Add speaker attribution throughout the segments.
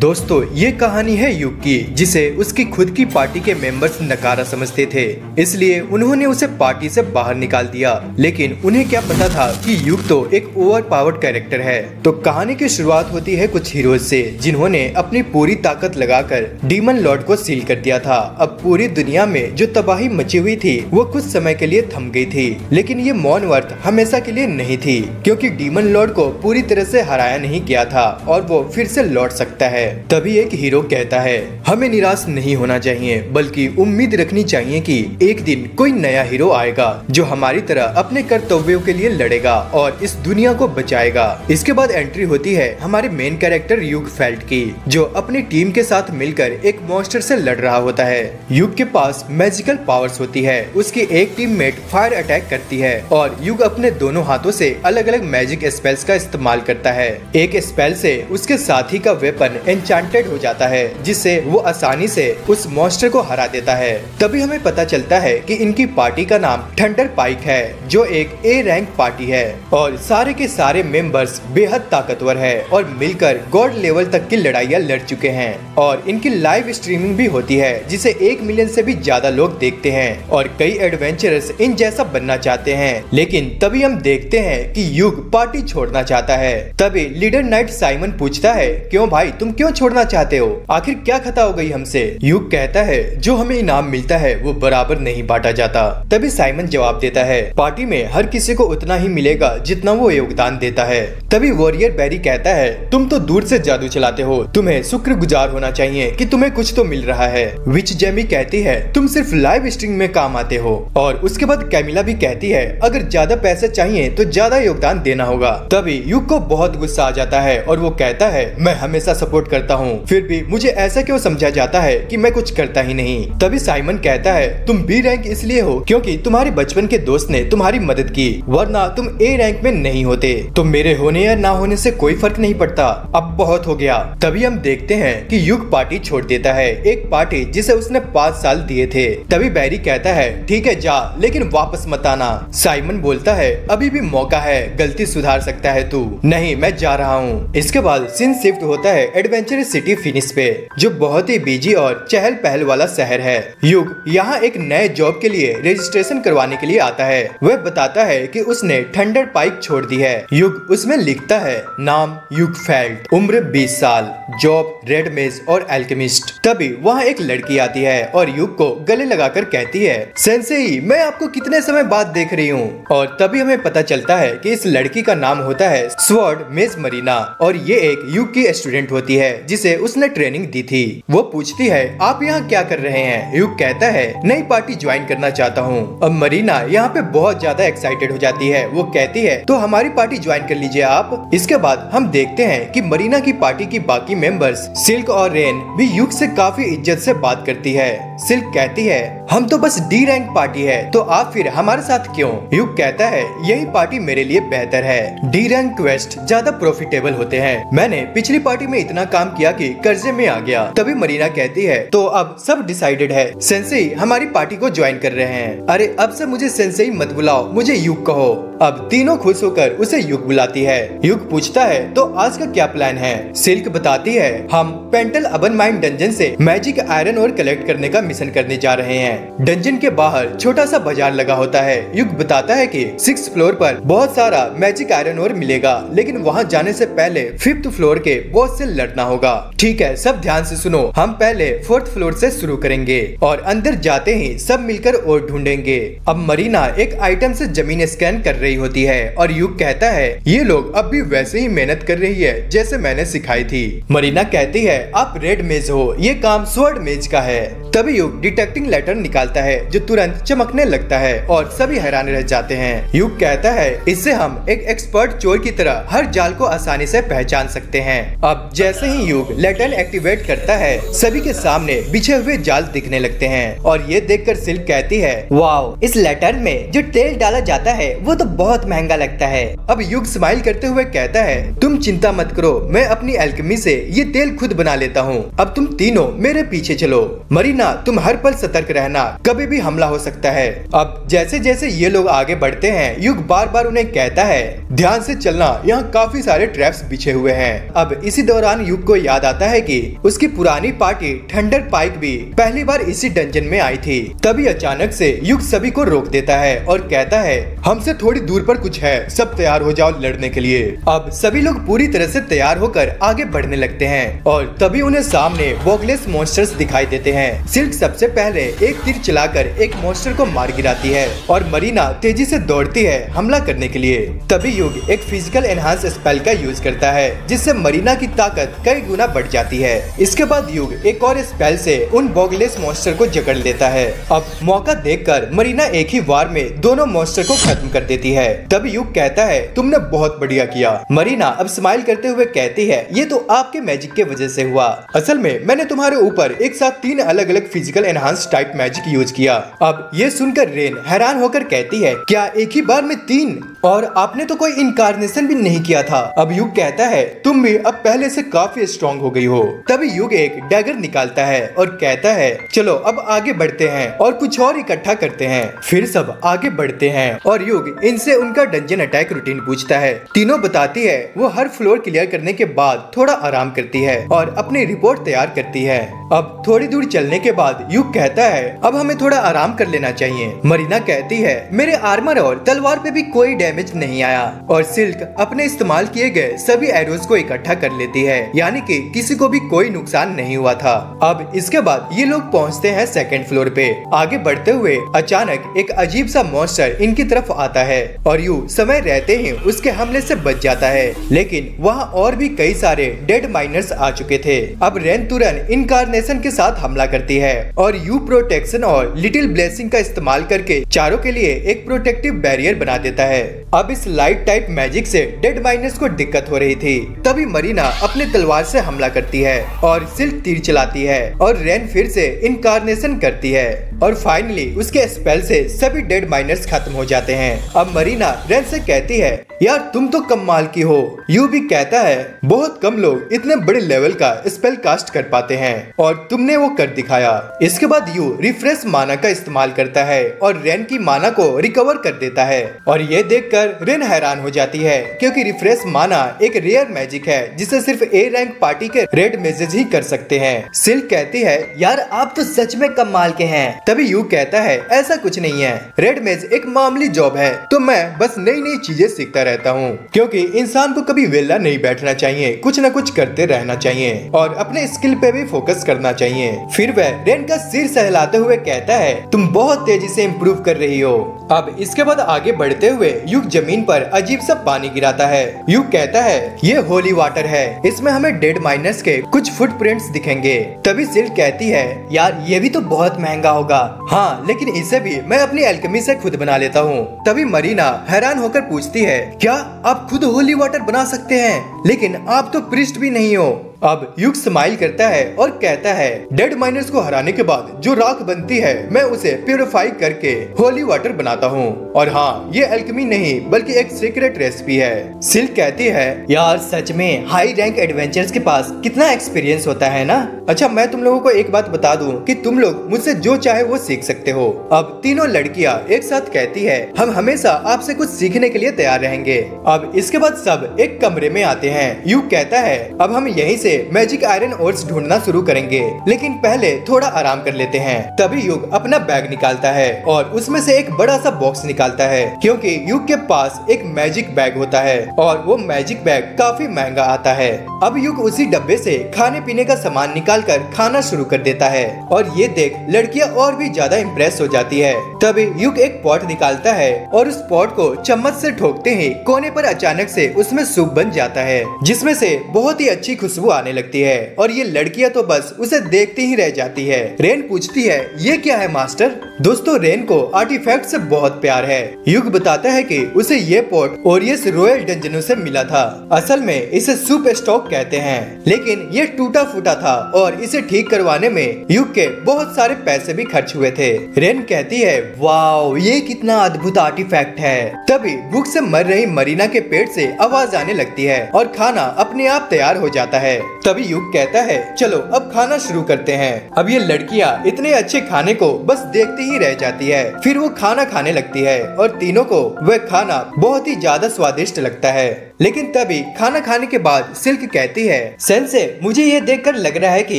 Speaker 1: दोस्तों ये कहानी है युग की, जिसे उसकी खुद की पार्टी के मेंबर्स नकारा समझते थे, इसलिए उन्होंने उसे पार्टी से बाहर निकाल दिया। लेकिन उन्हें क्या पता था कि युग तो एक ओवर पावर्ड कैरेक्टर है। तो कहानी की शुरुआत होती है कुछ हीरोज से, जिन्होंने अपनी पूरी ताकत लगाकर डीमन लॉर्ड को सील कर दिया था। अब पूरी दुनिया में जो तबाही मची हुई थी वो कुछ समय के लिए थम गई थी, लेकिन ये मौन व्रत हमेशा के लिए नहीं थी, क्योंकि डीमन लॉर्ड को पूरी तरह से हराया नहीं गया था और वो फिर से लौट सकता है। तभी एक हीरो कहता है, हमें निराश नहीं होना चाहिए, बल्कि उम्मीद रखनी चाहिए कि एक दिन कोई नया हीरो आएगा जो हमारी तरह अपने कर्तव्यों के लिए लड़ेगा और इस दुनिया को बचाएगा। इसके बाद एंट्री होती है हमारे मेन कैरेक्टर युग फेल्ट की, जो अपनी टीम के साथ मिलकर एक मॉन्स्टर से लड़ रहा होता है। युग के पास मैजिकल पावर्स होती है। उसकी एक टीममेट फायर अटैक करती है और युग अपने दोनों हाथों से अलग अलग मैजिक स्पेल्स का इस्तेमाल करता है। एक स्पेल से उसके साथी का वेपन एन्चांटेड हो जाता है, जिससे वो आसानी से उस मॉन्स्टर को हरा देता है। तभी हमें पता चलता है कि इनकी पार्टी का नाम थंडर पाइक है, जो एक ए रैंक पार्टी है और सारे के सारे मेंबर्स बेहद ताकतवर है और मिलकर गॉड लेवल तक की लड़ाइयाँ लड़ चुके हैं। और इनकी लाइव स्ट्रीमिंग भी होती है, जिसे 1 मिलियन से भी ज्यादा लोग देखते हैं और कई एडवेंचरर्स इन जैसा बनना चाहते हैं। लेकिन तभी हम देखते हैं कि युग पार्टी छोड़ना चाहता है। तभी लीडर नाइट साइमन पूछता है, क्यों भाई, तुम क्यों छोड़ना चाहते हो? आखिर क्या खता हो गई हमसे? युग कहता है, जो हमें इनाम मिलता है वो बराबर नहीं बांटा जाता। तभी साइमन जवाब देता है, पार्टी में हर किसी को उतना ही मिलेगा जितना वो योगदान देता है। तभी वॉरियर बैरी कहता है, तुम तो दूर से जादू चलाते हो, तुम्हें शुक्रगुजार होना चाहिए कि तुम्हें कुछ तो मिल रहा है। विच जेमी कहती है, तुम सिर्फ लाइव स्ट्रीम में काम आते हो। और उसके बाद कैमिला भी कहती है, अगर ज्यादा पैसे चाहिए तो ज्यादा योगदान देना होगा। तभी युग को बहुत गुस्सा आ जाता है और वो कहता है, मैं हमेशा सपोर्ट करता हूँ, फिर भी मुझे ऐसा क्यों समझा जाता है कि मैं कुछ करता ही नहीं। तभी साइमन कहता है, तुम बी रैंक इसलिए हो क्योंकि तुम्हारे बचपन के दोस्त ने तुम्हारी मदद की, वरना तुम ए रैंक में नहीं होते। तो मेरे होने या ना होने से कोई फर्क नहीं पड़ता, अब बहुत हो गया। तभी हम देखते हैं कि युग पार्टी छोड़ देता है, एक पार्टी जिसे उसने 5 साल दिए थे। तभी बैरी कहता है, ठीक है जा, लेकिन वापस मत आना। साइमन बोलता है, अभी भी मौका है, गलती सुधार सकता है तू। नहीं, मैं जा रहा हूँ। इसके बाद सीन शिफ्ट होता है एडवेंचरस सिटी फिनिश पे, जो बहुत ही बिजी और चहल पहल वाला शहर है। युग यहाँ एक नए जॉब के लिए रजिस्ट्रेशन करवाने के लिए आता है। वह बताता है कि उसने थंडर पाइक छोड़ दी है। युग उसमें लिखता है, नाम युग फेल्ट, उम्र 20 साल, जॉब रेड मेज और एल्केमिस्ट। तभी वहाँ एक लड़की आती है और युग को गले लगाकर कहती है, सेंसेई, मैं आपको कितने समय बाद देख रही हूँ। और तभी हमें पता चलता है कि इस लड़की का नाम होता है स्वॉर्ड मेज मरीना और ये एक युग की स्टूडेंट होती है जिसे उसने ट्रेनिंग दी थी। वो पूछती है, आप यहाँ क्या कर रहे हैं? युग कहता है, नई पार्टी ज्वाइन करना चाहता हूँ। अब मरीना यहाँ पे बहुत ज्यादा एक्साइटेड हो जाती है। वो कहती है, तो हमारी पार्टी ज्वाइन कर लीजिए आप। इसके बाद हम देखते हैं कि मरीना की पार्टी की बाकी मेंबर्स सिल्क और रेन भी युग से काफी इज्जत से बात करती है। सिल्क कहती है, हम तो बस डी रैंक पार्टी है, तो आप फिर हमारे साथ क्यों? युग कहता है, यही पार्टी मेरे लिए बेहतर है। डी रैंक क्वेस्ट ज्यादा प्रॉफिटेबल होते हैं। मैंने पिछली पार्टी में इतना काम किया कि कर्जे में आ गया। तभी मरीना कहती है, तो अब सब डिसाइडेड है, सेंसेई हमारी पार्टी को ज्वाइन कर रहे हैं। अरे अब से मुझे सेंसेई मत बुलाओ, मुझे युग कहो। अब तीनों खुश होकर उसे युग बुलाती है। युग पूछता है, तो आज का क्या प्लान है? सिल्क बताती है, हम पेंटल अबन माइन डंजन से मैजिक आयरन और कलेक्ट करने का मिशन करने जा रहे हैं। डंजन के बाहर छोटा सा बाजार लगा होता है। युग बताता है कि 6th फ्लोर पर बहुत सारा मैजिक आयरन और मिलेगा, लेकिन वहाँ जाने से पहले 5th फ्लोर के बॉस से लड़ना होगा। ठीक है, सब ध्यान से सुनो, हम पहले 4th फ्लोर से शुरू करेंगे और अंदर जाते ही सब मिलकर और ढूंढेंगे। अब मरीना एक आइटम से जमीन स्कैन कर रही होती है और युग कहता है, ये लोग अब भी वैसे ही मेहनत कर रही है जैसे मैंने सिखाई थी। मरीना कहती है, आप रेड मेज हो, ये काम स्वॉर्ड मेज का है। तभी युग डिटेक्टिंग लेटर निकालता है जो तुरंत चमकने लगता है और सभी हैरान रह जाते हैं। युग कहता है, इससे हम एक एक्सपर्ट चोर की तरह हर जाल को आसानी से पहचान सकते हैं। अब जैसे ही युग लेटर एक्टिवेट करता है, सभी के सामने बिछे हुए जाल दिखने लगते हैं और ये देखकर सिल्क कहती है, वाओ, इस लेटर में जो तेल डाला जाता है वो तो बहुत महंगा लगता है। अब युग स्माइल करते हुए कहता है, तुम चिंता मत करो, मैं अपनी एल्केमी से ये तेल खुद बना लेता हूँ। अब तुम तीनों मेरे पीछे चलो। मरीना, तुम हर पल सतर्क रहना, कभी भी हमला हो सकता है। अब जैसे जैसे ये लोग आगे बढ़ते हैं, युग बार बार उन्हें कहता है, ध्यान से चलना, यहाँ काफी सारे ट्रैप्स बिछे हुए हैं। अब इसी दौरान युग को याद आता है कि उसकी पुरानी पार्टी थंडर पाइक भी पहली बार इसी डंजन में आई थी। तभी अचानक से युग सभी को रोक देता है और कहता है, हमसे थोड़ी दूर पर कुछ है, सब तैयार हो जाओ लड़ने के लिए। अब सभी लोग पूरी तरह से तैयार होकर आगे बढ़ने लगते हैं और तभी उन्हें सामने वॉगलेस मॉन्स्टर्स दिखाई देते हैं। सिल्क सबसे पहले एक तीर चलाकर एक मॉन्स्टर को मार गिराती है और मरीना तेजी से दौड़ती है हमला करने के लिए। तभी युग एक फिजिकल एनहांस स्पेल का यूज करता है, जिससे मरीना की ताकत कई गुना बढ़ जाती है। इसके बाद युग एक और स्पेल से उन वॉगलेस मॉन्स्टर को जकड़ लेता है। अब मौका देखकर मरीना एक ही वार में दोनों मॉन्स्टर को खत्म कर देती है। तभी युग कहता है, तुमने बहुत बढ़िया किया। मरीना अब स्माइल करते हुए कहती है, ये तो आपके मैजिक के वजह से हुआ। असल में मैंने तुम्हारे ऊपर एक साथ 3 अलग अलग physical enhance type magic use किया। अब ये सुनकर रेन हैरान होकर कहती है, क्या एक ही बार में 3? और आपने तो कोई इनकारनेशन भी नहीं किया था। अब युग कहता है, तुम भी अब पहले से काफी स्ट्रॉन्ग हो गई हो। तभी युग एक डैगर निकालता है और कहता है, चलो अब आगे बढ़ते हैं और कुछ और इकट्ठा करते हैं। फिर सब आगे बढ़ते हैं और युग इनसे उनका डंजन अटैक रूटीन पूछता है। तीनों बताती है वो हर फ्लोर क्लियर करने के बाद थोड़ा आराम करती है और अपनी रिपोर्ट तैयार करती है। अब थोड़ी दूर चलने के बाद युग कहता है, अब हमें थोड़ा आराम कर लेना चाहिए। मरीना कहती है, मेरे आर्मर और तलवार पे भी कोई डैमेज नहीं आया। और सिल्क अपने इस्तेमाल किए गए सभी एरोज को इकट्ठा कर लेती है, यानी कि किसी को भी कोई नुकसान नहीं हुआ था। अब इसके बाद ये लोग पहुंचते हैं सेकंड फ्लोर पे। आगे बढ़ते हुए अचानक एक अजीब सा मॉन्स्टर इनकी तरफ आता है और यू समय रहते ही उसके हमले से बच जाता है। लेकिन वहाँ और भी कई सारे डेड माइनर्स आ चुके थे। अब रेन तुरंत इनकारनेशन के साथ हमला करती है और यू प्रोटेक्शन और लिटिल ब्लेसिंग का इस्तेमाल करके चारों के लिए एक प्रोटेक्टिव बैरियर बना देता है। अब इस लाइट टाइप मैजिक से डेड माइनर्स को दिक्कत हो रही थी। तभी मरीना अपने तलवार से हमला करती है और सिल्क तीर चलाती है और रेन फिर से इनकारनेशन करती है और फाइनली उसके स्पेल से सभी डेड माइनर्स खत्म हो जाते हैं। अब मरीना रेन से कहती है, यार तुम तो कमाल की हो। यू भी कहता है, बहुत कम लोग इतने बड़े लेवल का स्पेल कास्ट कर पाते हैं और तुमने वो कर दिखाया। इसके बाद यू रिफ्रेश माना का इस्तेमाल करता है और रेन की माना को रिकवर कर देता है और ये देखकर रेन हैरान हो जाती है, क्योंकि रिफ्रेश माना एक रेयर मैजिक है जिसे सिर्फ ए रैंक पार्टी के रेड मेजेज ही कर सकते हैं। सिल्क कहती है, यार आप तो सच में कमाल के हैं। तभी यू कहता है, ऐसा कुछ नहीं है, रेड मेज एक मामूली जॉब है, तो मैं बस नई नई चीजें सीखता रहता हूँ, क्योंकि इंसान को कभी वेला नहीं बैठना चाहिए, कुछ न कुछ करते रहना चाहिए और अपने स्किल पे भी फोकस करना चाहिए। फिर वह रेन का सिर सहलाते हुए कहता है, तुम बहुत तेजी से इम्प्रूव कर रही हो। अब इसके बाद आगे बढ़ते हुए युग जमीन पर अजीब सा पानी गिराता है। युग कहता है, ये होली वाटर है, इसमें हमें डेड माइनर्स के कुछ फुटप्रिंट्स दिखेंगे। तभी सिल्क कहती है, यार ये भी तो बहुत महंगा होगा। हाँ, लेकिन इसे भी मैं अपनी एल्केमी से खुद बना लेता हूँ। तभी मरीना हैरान होकर पूछती है, क्या आप खुद होली वाटर बना सकते हैं? लेकिन आप तो प्रिस्ट भी नहीं हो। अब युग स्माइल करता है और कहता है, डेड माइनर्स को हराने के बाद जो राख बनती है मैं उसे प्यूरिफाई करके होली वाटर बनाता हूँ। और हाँ, ये एल्केमी नहीं बल्कि एक सीक्रेट रेसिपी है। सिल्क कहती है, यार सच में हाई रैंक एडवेंचर्स के पास कितना एक्सपीरियंस होता है ना। अच्छा, मैं तुम लोगों को एक बात बता दूं कि तुम लोग मुझसे जो चाहे वो सीख सकते हो। अब तीनों लड़कियां एक साथ कहती है, हम हमेशा आपसे कुछ सीखने के लिए तैयार रहेंगे। अब इसके बाद सब एक कमरे में आते हैं। युग कहता है, अब हम यहीं से मैजिक आयरन ओर्स ढूंढना शुरू करेंगे, लेकिन पहले थोड़ा आराम कर लेते हैं। तभी युग अपना बैग निकालता है और उसमें से एक बड़ा सा बॉक्स निकालता है, क्योंकि युग के पास एक मैजिक बैग होता है और वो मैजिक बैग काफी महंगा आता है। अब युग उसी डब्बे से खाने पीने का सामान निकालकर खाना शुरू कर देता है और ये देख लड़कियां और भी ज्यादा इम्प्रेस हो जाती है। तभी युग एक पॉट निकालता है और उस पॉट को चम्मच से ठोकते ही कोने पर अचानक से उसमें सूप बन जाता है, जिसमें से बहुत ही अच्छी खुशबू आने लगती है और ये लड़कियां तो बस उसे देखती ही रह जाती है। रेन पूछती है ये क्या है मास्टर। दोस्तों रेन को आर्टिफैक्ट से बहुत प्यार है। युग बताता है कि उसे ये पॉट ओरियस रॉयल डंजनों से मिला था। असल में इसे सुप स्टॉक कहते हैं, लेकिन ये टूटा फूटा था और इसे ठीक करवाने में युग के बहुत सारे पैसे भी खर्च हुए थे। रेन कहती है वाओ ये कितना अद्भुत आर्टिफैक्ट है। तभी भूख से मर रही मरीना के पेट से आवाज आने लगती है और खाना अपने आप तैयार हो जाता है। तभी युग कहता है चलो अब खाना शुरू करते हैं। अब ये लड़कियां इतने अच्छे खाने को बस देखती ही रह जाती है। फिर वो खाना खाने लगती है और तीनों को वह खाना बहुत ही ज्यादा स्वादिष्ट लगता है। लेकिन तभी खाना खाने के बाद सिल्क कहती है सेंसे मुझे ये देखकर लग रहा है कि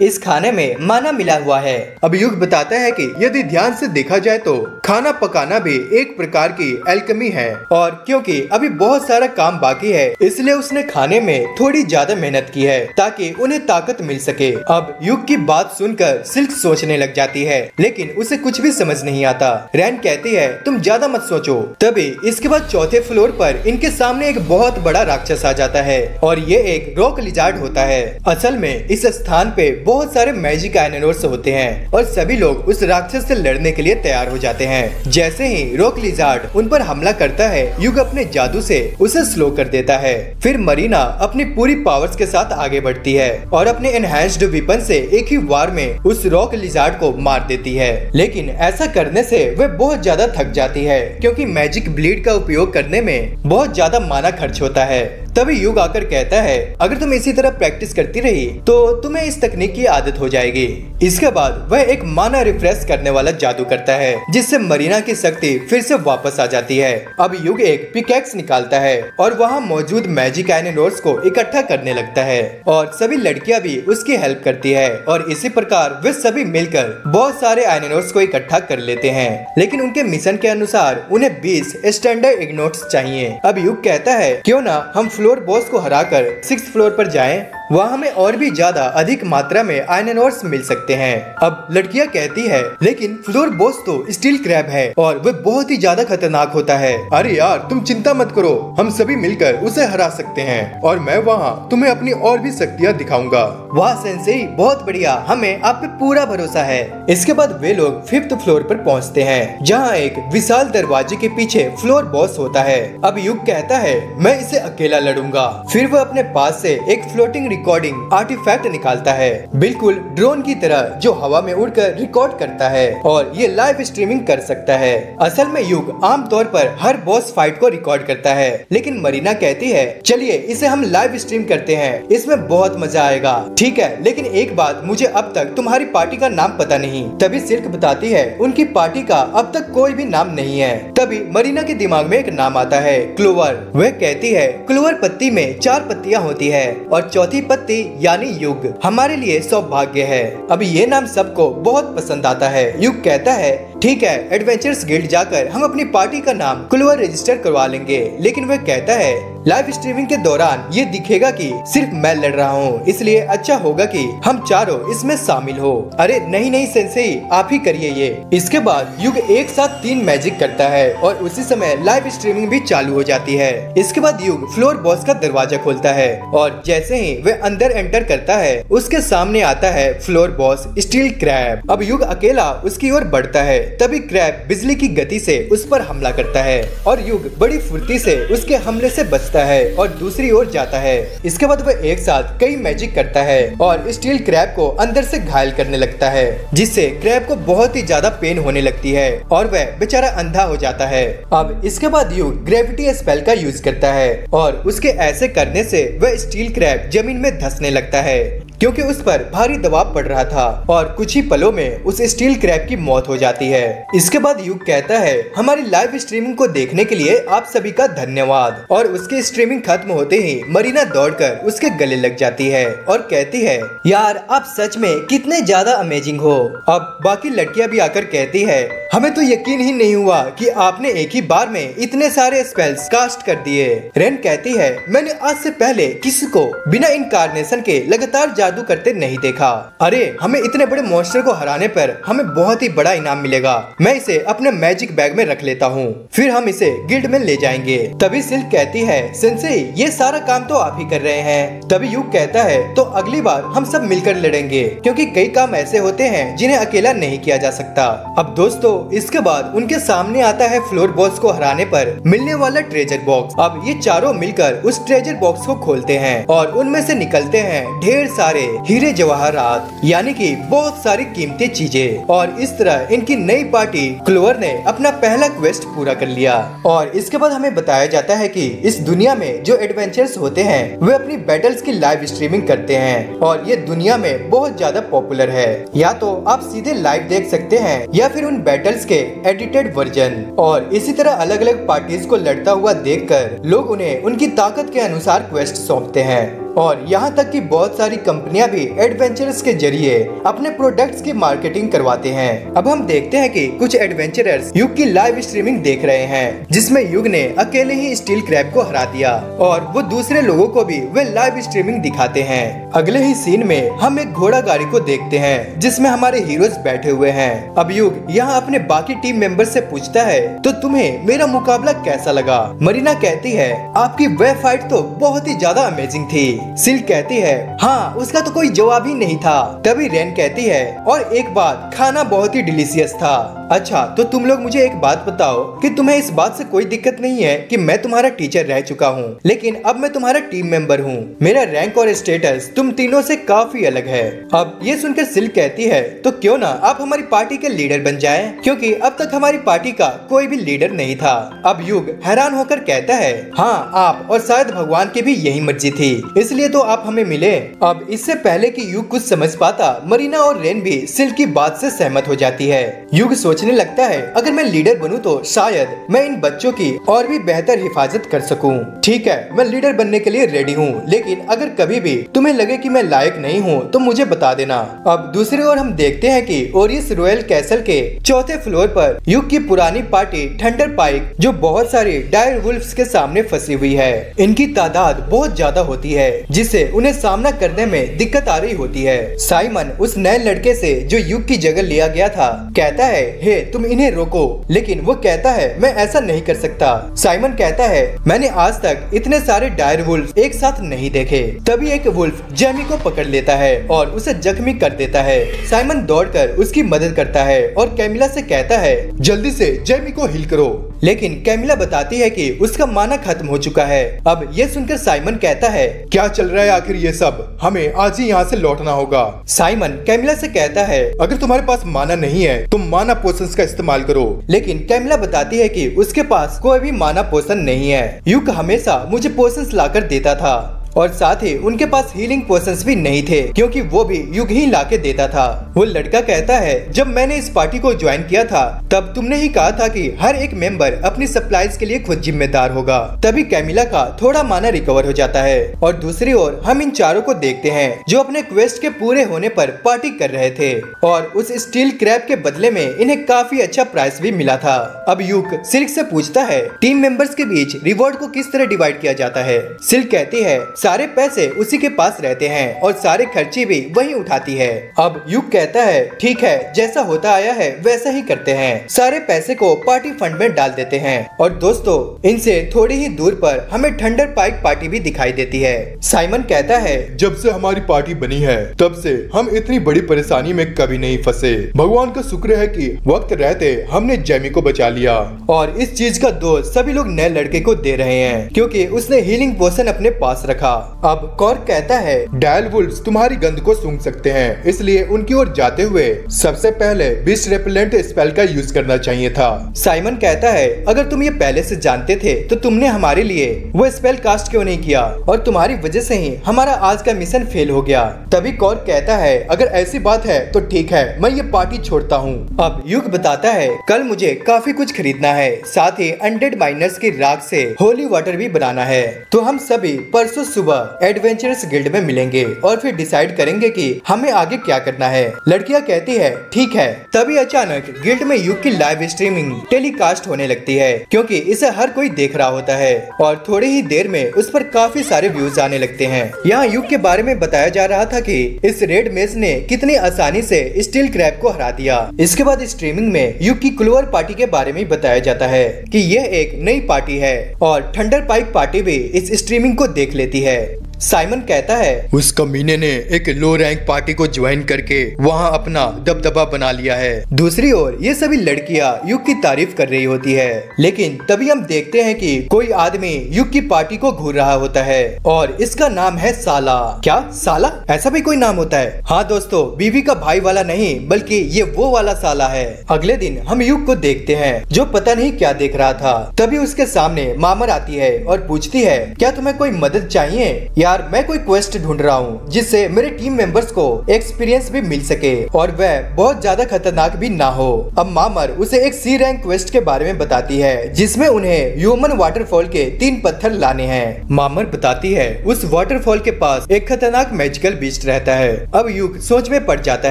Speaker 1: इस खाने में माना मिला हुआ है। अब युग बताता है कि यदि ध्यान से देखा जाए तो खाना पकाना भी एक प्रकार की एल्केमी है और क्योंकि अभी बहुत सारा काम बाकी है इसलिए उसने खाने में थोड़ी ज्यादा मेहनत की है ताकि उन्हें ताकत मिल सके। अब युग की बात सुनकर सिल्क सोचने लग जाती है लेकिन उसे कुछ भी समझ नहीं आता। रैन कहती है तुम ज्यादा मत सोचो। तभी इसके बाद चौथे फ्लोर पर इनके सामने एक बहुत बड़ा राक्षस आ जाता है और ये एक रॉक लिजार्ड होता है। असल में इस स्थान पे बहुत सारे मैजिक आयनोर्स होते हैं और सभी लोग उस राक्षस से लड़ने के लिए तैयार हो जाते हैं। जैसे ही रॉक लिजार्ड उन पर हमला करता है युग अपने जादू से उसे स्लो कर देता है। फिर मरीना अपनी पूरी पावर्स के साथ आगे बढ़ती है और अपने एनहांस्ड वेपन से एक ही वार में उस रॉक लिजार्ड को मार देती है। लेकिन ऐसा करने से वह बहुत ज्यादा थक जाती है क्योंकि मैजिक ब्लीड का उपयोग करने में बहुत ज्यादा माना खर्च होता है। तभी युग आकर कहता है अगर तुम इसी तरह प्रैक्टिस करती रही तो तुम्हें इस तकनीक की आदत हो जाएगी। इसके बाद वह एक माना रिफ्रेश करने वाला जादू करता है जिससे मरीना की शक्ति फिर से वापस आ जाती है। अब युग एक पिकैक्स निकालता है और वहाँ मौजूद मैजिक आयनोर्स को इकट्ठा करने लगता है और सभी लड़कियां भी उसकी हेल्प करती है और इसी प्रकार वे सभी मिलकर बहुत सारे आयनोर्स को इकट्ठा कर लेते हैं। लेकिन उनके मिशन के अनुसार उन्हें 20 स्टैंडर्ड इग्नोट्स चाहिए। अब युग कहता है क्यों ना हम फ्लोर बॉस को हराकर 6th फ्लोर पर जाएं, वहाँ हमें और भी ज्यादा अधिक मात्रा में आयनोर्स मिल सकते हैं। अब लड़कियां कहती है लेकिन फ्लोर बॉस तो स्टील क्रैब है और वह बहुत ही ज्यादा खतरनाक होता है। अरे यार तुम चिंता मत करो, हम सभी मिलकर उसे हरा सकते हैं और मैं वहाँ तुम्हें अपनी और भी शक्तियाँ दिखाऊंगा। वाह सेंसेई बहुत बढ़िया, हमें आप पे पूरा भरोसा है। इसके बाद वे लोग 5th फ्लोर पर पहुँचते हैं जहाँ एक विशाल दरवाजे के पीछे फ्लोर बॉस होता है। अब युग कहता है मैं इसे अकेला लड़ूंगा। फिर वह अपने पास से एक फ्लोटिंग रिकॉर्डिंग आर्टिफैक्ट निकालता है, बिल्कुल ड्रोन की तरह जो हवा में उड़कर रिकॉर्ड करता है और ये लाइव स्ट्रीमिंग कर सकता है। असल में युग आमतौर पर हर बॉस फाइट को रिकॉर्ड करता है लेकिन मरीना कहती है चलिए इसे हम लाइव स्ट्रीम करते हैं, इसमें बहुत मजा आएगा। ठीक है लेकिन एक बात, मुझे अब तक तुम्हारी पार्टी का नाम पता नहीं। तभी सिल्क बताती है उनकी पार्टी का अब तक कोई भी नाम नहीं है। तभी मरीना के दिमाग में एक नाम आता है क्लोवर। वह कहती है क्लोवर पत्ती में 4 पत्तियां होती है और चौथी पत्ती यानी युग हमारे लिए सौभाग्य है। अब ये नाम सबको बहुत पसंद आता है। युग कहता है ठीक है एडवेंचर्स गिल्ड जाकर हम अपनी पार्टी का नाम क्लोवर रजिस्टर करवा लेंगे। लेकिन वह कहता है लाइव स्ट्रीमिंग के दौरान ये दिखेगा कि सिर्फ मैं लड़ रहा हूँ, इसलिए अच्छा होगा कि हम चारों इसमें शामिल हो। अरे नहीं नहीं सेंसेई आप ही करिए ये। इसके बाद युग एक साथ 3 मैजिक करता है और उसी समय लाइव स्ट्रीमिंग भी चालू हो जाती है। इसके बाद युग फ्लोर बॉस का दरवाजा खोलता है और जैसे ही वह अंदर एंटर करता है उसके सामने आता है फ्लोर बॉस स्टील क्रैब। अब युग अकेला उसकी ओर बढ़ता है, तभी क्रैब बिजली की गति से उस पर हमला करता है और युग बड़ी फुर्ती से उसके हमले से बचता है और दूसरी ओर जाता है। इसके बाद वह एक साथ कई मैजिक करता है और स्टील क्रैब को अंदर से घायल करने लगता है जिससे क्रैब को बहुत ही ज्यादा पेन होने लगती है और वह बेचारा अंधा हो जाता है। अब इसके बाद युग ग्रेविटी स्पेल का यूज करता है और उसके ऐसे करने से वह स्टील क्रैब जमीन में धंसने लगता है क्योंकि उस पर भारी दबाव पड़ रहा था और कुछ ही पलों में उस स्टील क्रैब की मौत हो जाती है। इसके बाद युग कहता है हमारी लाइव स्ट्रीमिंग को देखने के लिए आप सभी का धन्यवाद और उसकी स्ट्रीमिंग खत्म होते ही मरीना दौड़कर उसके गले लग जाती है और कहती है यार आप सच में कितने ज्यादा अमेजिंग हो। अब बाकी लड़कियां भी आकर कहती है हमें तो यकीन ही नहीं हुआ कि आपने एक ही बार में इतने सारे स्पेल्स कास्ट कर दिए। रेन कहती है मैंने आज से पहले किसी को बिना इनकार्नेशन के लगातार जादू करते नहीं देखा। अरे हमें इतने बड़े मॉन्स्टर को हराने पर हमें बहुत ही बड़ा इनाम मिलेगा, मैं इसे अपने मैजिक बैग में रख लेता हूँ, फिर हम इसे गिल्ड में ले जाएंगे। तभी सिल्क कहती है सेंसेई ये सारा काम तो आप ही कर रहे हैं। तभी यूग कहता है तो अगली बार हम सब मिलकर लड़ेंगे, क्योंकि कई काम ऐसे होते हैं जिन्हें अकेला नहीं किया जा सकता। अब दोस्तों इसके बाद उनके सामने आता है फ्लोर बॉस को हराने पर मिलने वाला ट्रेजर बॉक्स। अब ये चारों मिलकर उस ट्रेजर बॉक्स को खोलते हैं और उनमें से निकलते हैं ढेर सारे हीरे जवाहरात, यानी कि बहुत सारी कीमती चीजें। और इस तरह इनकी नई पार्टी क्लोवर ने अपना पहला क्वेस्ट पूरा कर लिया। और इसके बाद हमें बताया जाता है कि इस दुनिया में जो एडवेंचर्स होते हैं वे अपनी बैटल्स की लाइव स्ट्रीमिंग करते हैं और ये दुनिया में बहुत ज्यादा पॉपुलर है। या तो आप सीधे लाइव देख सकते हैं या फिर उन बैटल्स के एडिटेड वर्जन। और इसी तरह अलग अलग पार्टीज को लड़ता हुआ देखकर लोग उन्हें उनकी ताकत के अनुसार क्वेस्ट सौंपते हैं। और यहाँ तक कि बहुत सारी कंपनियां भी एडवेंचरर्स के जरिए अपने प्रोडक्ट्स की मार्केटिंग करवाते हैं। अब हम देखते हैं कि कुछ एडवेंचरर्स युग की लाइव स्ट्रीमिंग देख रहे हैं, जिसमें युग ने अकेले ही स्टील क्रैब को हरा दिया और वो दूसरे लोगों को भी वे लाइव स्ट्रीमिंग दिखाते हैं। अगले ही सीन में हम एक घोड़ा गाड़ी को देखते हैं जिसमें हमारे हीरोज बैठे हुए हैं। अब युग यहाँ अपने बाकी टीम मेंबर से पूछता है तो तुम्हें मेरा मुकाबला कैसा लगा? मरीना कहती है आपकी वह फाइट तो बहुत ही ज्यादा अमेजिंग थी। सिल्क कहती है हाँ उसका तो कोई जवाब ही नहीं था। तभी रेन कहती है और एक बात, खाना बहुत ही डिलीशियस था। अच्छा तो तुम लोग मुझे एक बात बताओ कि तुम्हें इस बात से कोई दिक्कत नहीं है कि मैं तुम्हारा टीचर रह चुका हूँ, लेकिन अब मैं तुम्हारा टीम मेंबर हूँ। मेरा रैंक और स्टेटस तुम तीनों से काफी अलग है। अब ये सुनकर सिल्क कहती है तो क्यों ना आप हमारी पार्टी के लीडर बन जाएं, क्योंकि अब तक हमारी पार्टी का कोई भी लीडर नहीं था। अब युग हैरान होकर कहता है हाँ आप और शायद भगवान की भी यही मर्जी थी, इसलिए तो आप हमें मिले। अब इससे पहले कि युग कुछ समझ पाता, मरीना और रेन भी सिल्क की बात से सहमत हो जाती है। युग सोचने लगता है अगर मैं लीडर बनूं तो शायद मैं इन बच्चों की और भी बेहतर हिफाजत कर सकूं। ठीक है मैं लीडर बनने के लिए रेडी हूं, लेकिन अगर कभी भी तुम्हें लगे कि मैं लायक नहीं हूं तो मुझे बता देना। अब दूसरी ओर हम देखते हैं कि ओरियस रॉयल कैसल के चौथे फ्लोर पर युग की पुरानी पार्टी थंडर पाइक, जो बहुत सारी डायर वुल्फ्स के सामने फंसी हुई है। इनकी तादाद बहुत ज्यादा होती है जिससे उन्हें सामना करने में दिक्कत आ रही होती है। साइमन उस नए लड़के से जो युग की जगह लिया गया था कहता है हे तुम इन्हें रोको, लेकिन वो कहता है मैं ऐसा नहीं कर सकता। साइमन कहता है मैंने आज तक इतने सारे डायर वुल्फ एक साथ नहीं देखे। तभी एक वुल्फ जेमी को पकड़ लेता है और उसे जख्मी कर देता है। साइमन दौड़कर उसकी मदद करता है और कैमिला से कहता है जल्दी से जेमी को हील करो, लेकिन कैमिला बताती है कि उसका माना खत्म हो चुका है। अब ये सुनकर साइमन कहता है क्या चल रहा है आखिर ये सब, हमें आज ही यहाँ से लौटना होगा। साइमन कैमिला से कहता है अगर तुम्हारे पास माना नहीं है तुम माना पोशंस का इस्तेमाल करो, लेकिन कैमिला बताती है कि उसके पास कोई भी माना पोशन नहीं है। युग हमेशा मुझे पोशंस लाकर देता था और साथ ही उनके पास हीलिंग पोशंस भी नहीं थे, क्योंकि वो भी युग ही लाके देता था। वो लड़का कहता है जब मैंने इस पार्टी को ज्वाइन किया था तब तुमने ही कहा था कि हर एक मेंबर अपनी सप्लाईज के लिए खुद जिम्मेदार होगा। तभी कैमिला का थोड़ा माना रिकवर हो जाता है। और दूसरी ओर हम इन चारों को देखते हैं जो अपने क्वेस्ट के पूरे होने पर पार्टी कर रहे थे और उस स्टील क्रैब के बदले में इन्हें काफी अच्छा प्राइस भी मिला था। अब युग सिल्क से पूछता है टीम मेंबर्स के बीच रिवॉर्ड को किस तरह डिवाइड किया जाता है। सिल्क कहती है सारे पैसे उसी के पास रहते हैं और सारे खर्चे भी वही उठाती है। अब युग कहता है ठीक है जैसा होता आया है वैसा ही करते हैं, सारे पैसे को पार्टी फंड में डाल देते हैं। और दोस्तों इनसे थोड़ी ही दूर पर हमें थंडर पाइक पार्टी भी दिखाई देती है। साइमन कहता है
Speaker 2: जब से हमारी पार्टी बनी है तब से हम इतनी बड़ी परेशानी में कभी नहीं फंसे। भगवान का शुक्र है कि वक्त रहते हमने जेमी को बचा लिया।
Speaker 1: और इस चीज का दोष सभी लोग नए लड़के को दे रहे हैं क्योंकि उसने हीलिंग पोशन अपने पास रखा। अब कॉर्क कहता है
Speaker 2: डायल वुल्फ्स तुम्हारी गंध को सूंघ सकते हैं, इसलिए उनकी ओर जाते हुए सबसे पहले बिस्ट रेपेलेंट स्पेल का यूज करना चाहिए था।
Speaker 1: साइमन कहता है अगर तुम ये पहले से जानते थे तो तुमने हमारे लिए वो स्पेल कास्ट क्यों नहीं किया, और तुम्हारी वजह से ही हमारा आज का मिशन फेल हो गया। तभी कॉर्क कहता है अगर ऐसी बात है तो ठीक है मैं ये पार्टी छोड़ता हूँ। अब युग बताता है कल मुझे काफी कुछ खरीदना है, साथ ही अनडेड माइनर्स की राख से होली वाटर भी बनाना है, तो हम सभी परसों सुबह एडवेंचरस गिल्ड में मिलेंगे और फिर डिसाइड करेंगे कि हमें आगे क्या करना है। लड़कियां कहती है ठीक है। तभी अचानक गिल्ड में युग की लाइव स्ट्रीमिंग टेलीकास्ट होने लगती है क्योंकि इसे हर कोई देख रहा होता है और थोड़ी ही देर में उस पर काफी सारे व्यूज आने लगते हैं। यहाँ युग के बारे में बताया जा रहा था कि इस रेड मेज ने कितनी आसानी से स्टील क्रैब को हरा दिया। इसके बाद स्ट्रीमिंग में युग की क्लोवर पार्टी के बारे में बताया जाता है कि यह एक नई पार्टी है और थंडर पाइप पार्टी भी इस स्ट्रीमिंग को देख लेती है। साइमन कहता है
Speaker 2: उस कमीने ने एक लो रैंक पार्टी को ज्वाइन करके वहाँ अपना दबदबा बना लिया है।
Speaker 1: दूसरी ओर ये सभी लड़कियां युग की तारीफ कर रही होती है, लेकिन तभी हम देखते हैं कि कोई आदमी युग की पार्टी को घूर रहा होता है और इसका नाम है साला। क्या साला? ऐसा भी कोई नाम होता है? हाँ दोस्तों, बीवी का भाई वाला नहीं बल्कि ये वो वाला साला है। अगले दिन हम युग को देखते हैं जो पता नहीं क्या देख रहा था। तभी उसके सामने मामर आती है और पूछती है क्या तुम्हें कोई मदद चाहिए? यार मैं कोई क्वेस्ट ढूंढ रहा हूँ जिससे मेरे टीम मेंबर्स को एक्सपीरियंस भी मिल सके और वह बहुत ज्यादा खतरनाक भी ना हो। अब मामर उसे एक सी रैंक क्वेस्ट के बारे में बताती है जिसमें उन्हें ह्यूमन वाटरफॉल के 3 पत्थर लाने हैं। मामर बताती है उस वाटरफॉल के पास एक खतरनाक मैजिकल बीस्ट रहता है। अब युग सोच में पड़ जाता